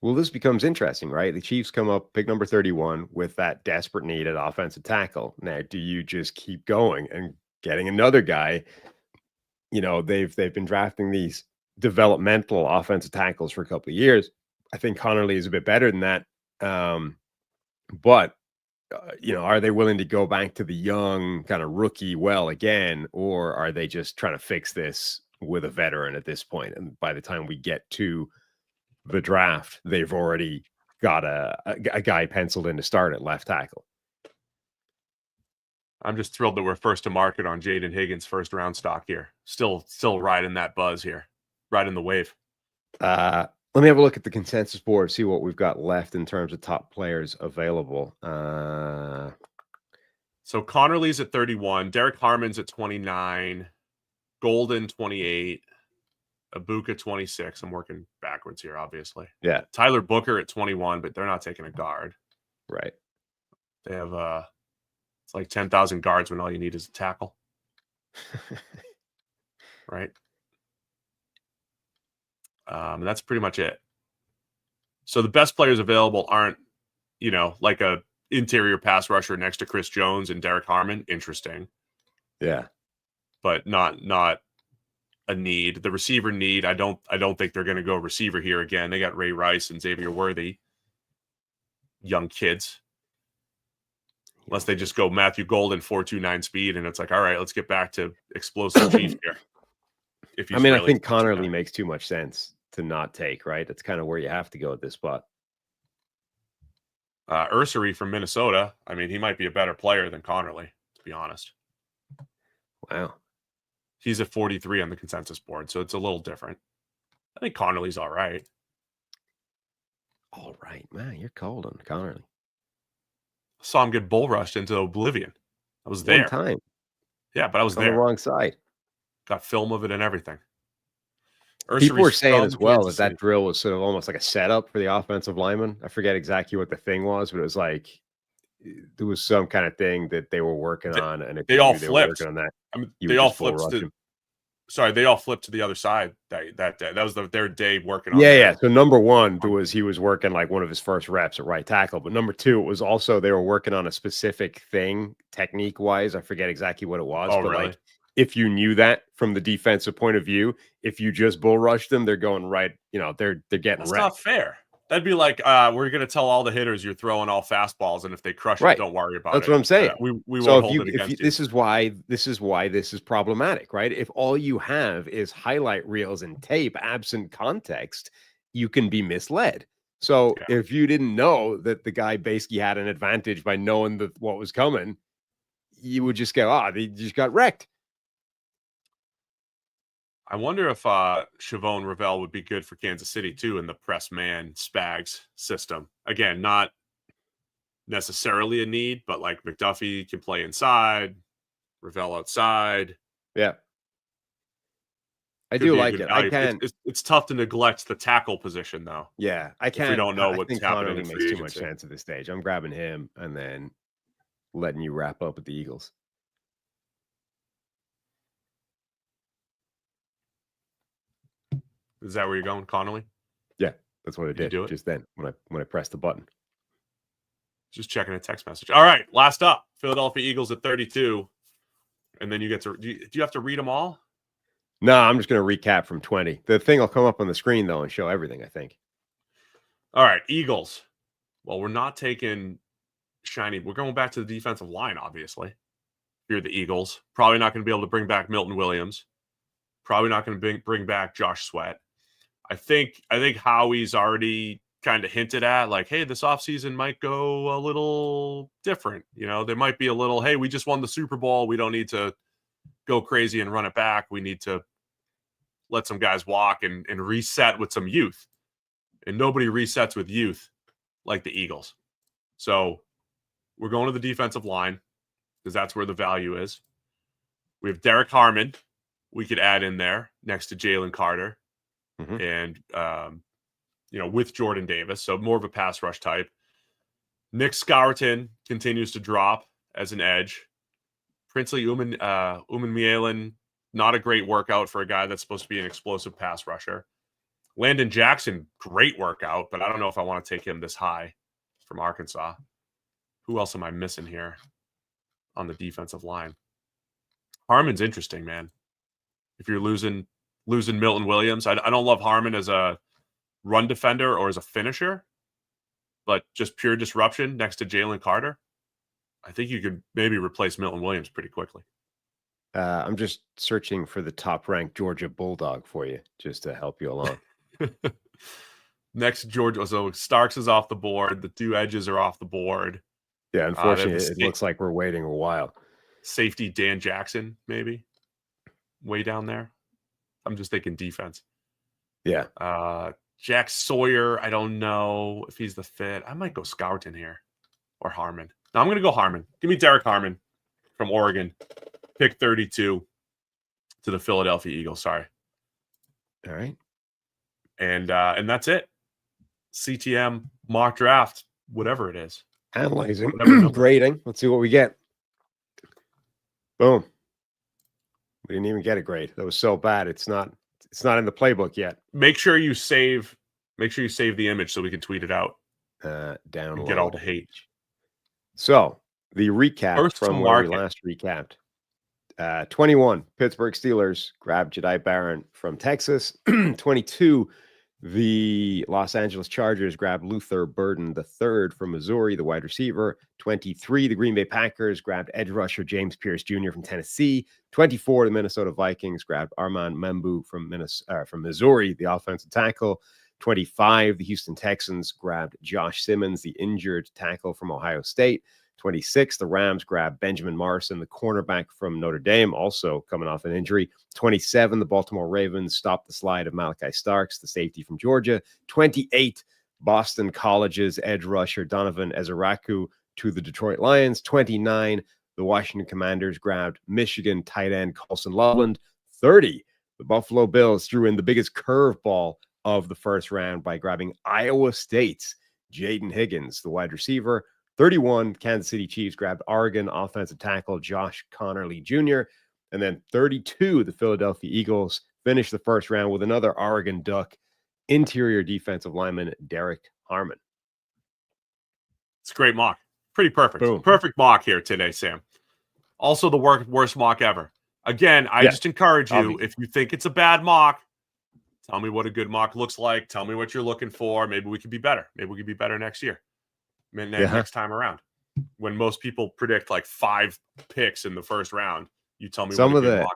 Well, this becomes interesting, right? The Chiefs come up, pick number 31, with that desperate need at offensive tackle. Now, do you just keep going and getting another guy? You know, they've been drafting these developmental offensive tackles for a couple of years. I think Connerly is a bit better than that. But you know, are they willing to go back to the young kind of rookie well again, or are they just trying to fix this with a veteran at this point? And by the time we get to the draft, they've already got a guy penciled in to start at left tackle. I'm just thrilled that we're first to market on Jaden Higgins' first round stock here. Still riding that buzz here, riding the wave. Let me have a look at the consensus board, see what we've got left in terms of top players available. So Connerly's at 31, Derek Harmon's at 29, Golden 28, Ibuka 26. I'm working backwards here, obviously. Yeah. Tyler Booker at 21, but they're not taking a guard. Right. They have it's like 10,000 guards when all you need is a tackle. Right. And that's pretty much it. So the best players available aren't, you know, like a interior pass rusher next to Chris Jones and Derek Harmon. Interesting. Yeah. But not a need. The receiver need, I don't think they're going to go receiver here again. They got Ray Rice and Xavier Worthy. Young kids. Unless they just go Matthew Golden 4.29 speed and it's like, all right, let's get back to explosive Chiefs here. I mean, I think Connerly makes too much sense to not take, right? That's kind of where you have to go at this spot. Ursery from Minnesota. I mean, he might be a better player than Connerly, to be honest. Wow. He's at 43 on the consensus board, so it's a little different. I think Connerly's all right. All right, man. You're cold on Connerly. Saw him get bull rushed into oblivion. I was there. One time. Yeah, but I was on there. The wrong side. Got film of it and everything. People were saying as well that drill was sort of almost like a setup for the offensive lineman. I forget exactly what the thing was, but it was like there was some kind of thing that they were working on, and they all flipped on that. I mean, they all flipped. They all flipped to the other side that day. That was their day working on. Yeah. So number one was he was working like one of his first reps at right tackle, but number two, it was also they were working on a specific thing technique wise. I forget exactly what it was. Oh, but really? Like, if you knew that from the defensive point of view, if you just bull rushed them, they're going right. You know, they're getting That's wrecked. not fair. That'd be like we're going to tell all the hitters you're throwing all fastballs, and if they crush it, don't worry about it. That's what I'm saying. We so won't hold it against you. This is why this is problematic, right? If all you have is highlight reels and tape, absent context, you can be misled. So if you didn't know that the guy basically had an advantage by knowing what was coming, you would just go, they just got wrecked. I wonder if Chavon Ravel would be good for Kansas City too in the press man Spags system. Again, not necessarily a need, but like McDuffie can play inside, Ravel outside. Yeah. I do like it. I can. It's tough to neglect the tackle position though. Yeah, I can't. If we don't know what's think happening. Connerly makes too much sense at this stage. I'm grabbing him and then letting you wrap up with the Eagles. Is that where you're going, Connolly? Yeah, that's what I You did do it? just then when I pressed the button. Just checking a text message. All right, last up, Philadelphia Eagles at 32. And then you get to, do you have to read them all? No, I'm just going to recap from 20. The thing will come up on the screen, though, and show everything, I think. All right, Eagles. Well, we're not taking shiny. We're going back to the defensive line, obviously. If you're the Eagles. Probably not going to be able to bring back Milton Williams. Probably not going to bring back Josh Sweat. I think Howie's already kind of hinted at, like, hey, this offseason might go a little different. You know, there might be a little, hey, we just won the Super Bowl. We don't need to go crazy and run it back. We need to let some guys walk and reset with some youth. And nobody resets with youth like the Eagles. So we're going to the defensive line because that's where the value is. We have Derek Harmon we could add in there next to Jalen Carter and, with Jordan Davis. So more of a pass rush type. Nick Scourton continues to drop as an edge. Princely Umanmielen, not a great workout for a guy that's supposed to be an explosive pass rusher. Landon Jackson, great workout, but I don't know if I want to take him this high from Arkansas. Who else am I missing here on the defensive line? Harmon's interesting, man. If you're losing Milton Williams, I don't love Harmon as a run defender or as a finisher, but just pure disruption next to Jalen Carter, I think you could maybe replace Milton Williams pretty quickly. I'm just searching for the top-ranked Georgia Bulldog for you, just to help you along. Next, Georgia. So Starks is off the board. The two edges are off the board. Yeah, unfortunately, it looks like we're waiting a while. Safety Dan Jackson, maybe, way down there. I'm just thinking defense. Yeah. Jack Sawyer, I don't know if he's the fit. I might go Scourton here or Harmon. No, I'm going to go Harmon. Give me Derek Harmon from Oregon. Pick 32 to the Philadelphia Eagles. Sorry. All right. And that's it. CTM mock draft, whatever it is. Analyzing, grading. Let's see what we get. Boom. We didn't even get a grade. That was so bad. It's not in the playbook yet. Make sure you save the image so we can tweet it out. Download. Get all the hate. So the recap First from where we last recapped. 21, Pittsburgh Steelers grabbed Jedi Barron from Texas. 22, the Los Angeles Chargers grabbed Luther Burden III from Missouri, the wide receiver. 23, the Green Bay Packers grabbed edge rusher James Pierce Jr. from Tennessee. 24, the Minnesota Vikings grabbed Armand Membu from Missouri, the offensive tackle. 25, the Houston Texans grabbed Josh Simmons, the injured tackle from Ohio State. 26, the Rams grabbed Benjamin Morrison, the cornerback from Notre Dame, also coming off an injury. 27, the Baltimore Ravens stopped the slide of Malachi Starks, the safety from Georgia. 28, Boston College's edge rusher Donovan Ezeraku to the Detroit Lions. 29, the Washington Commanders grabbed Michigan tight end Colson Loveland. 30, the Buffalo Bills threw in the biggest curveball of the first round by grabbing Iowa State's Jaden Higgins, the wide receiver. 31, Kansas City Chiefs grabbed Oregon offensive tackle Josh Connerly Jr. And then 32, the Philadelphia Eagles finished the first round with another Oregon Duck, interior defensive lineman Derek Harmon. It's a great mock. Pretty perfect. Boom. Perfect mock here today, Sam. Also the worst mock ever. Again, I just encourage you, obviously. if you think it's a bad mock, tell me what a good mock looks like. Tell me what you're looking for. Maybe we could be better. Maybe we could be better next year. Next time around, when most people predict like 5 picks in the first round, you tell me some of the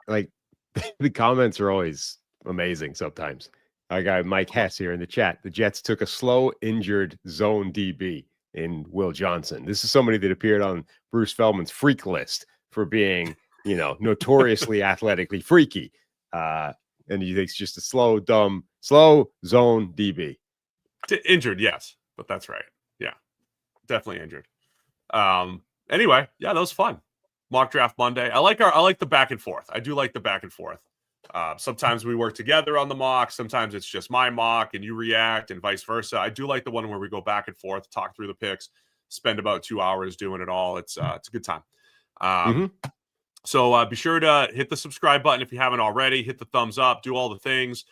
the comments are always amazing. Sometimes our guy Mike Hess here in the chat, the Jets took a slow injured zone DB in Will Johnson. This is somebody that appeared on Bruce Feldman's freak list for being, notoriously athletically freaky. And he thinks just a slow zone DB. Injured, yes, but that's right. Definitely injured. Anyway, that was fun. Mock draft Monday. I like the back and forth. I do like the back and forth. Sometimes we work together on the mock. Sometimes it's just my mock and you react and vice versa. I do like the one where we go back and forth, talk through the picks, spend about 2 hours doing it all. It's a good time. So be sure to hit the subscribe button if you haven't already. Hit the thumbs up. Do all the things.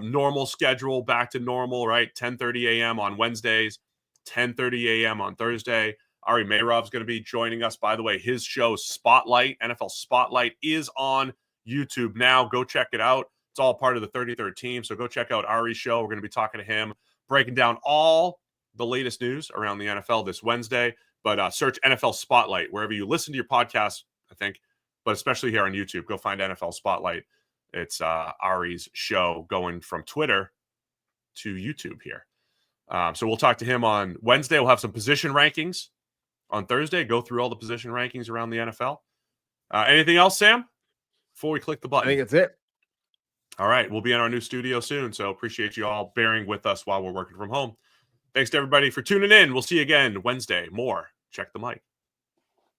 Normal schedule, back to normal, right? 10:30 a.m. on Wednesdays, 10:30 a.m. on Thursday. Ari Meyrov's going to be joining us. By the way, his show Spotlight, NFL Spotlight, is on YouTube now. Go check it out. It's all part of the 33rd team. So go check out Ari's show. We're going to be talking to him, breaking down all the latest news around the NFL this Wednesday. But search NFL Spotlight wherever you listen to your podcast, I think, but especially here on YouTube. Go find NFL Spotlight. It's Ari's show going from Twitter to YouTube here. So we'll talk to him on Wednesday. We'll have some position rankings on Thursday. Go through all the position rankings around the NFL. Anything else, Sam, before we click the button? I think that's it. All right. We'll be in our new studio soon. So appreciate you all bearing with us while we're working from home. Thanks to everybody for tuning in. We'll see you again Wednesday. More Check the Mic.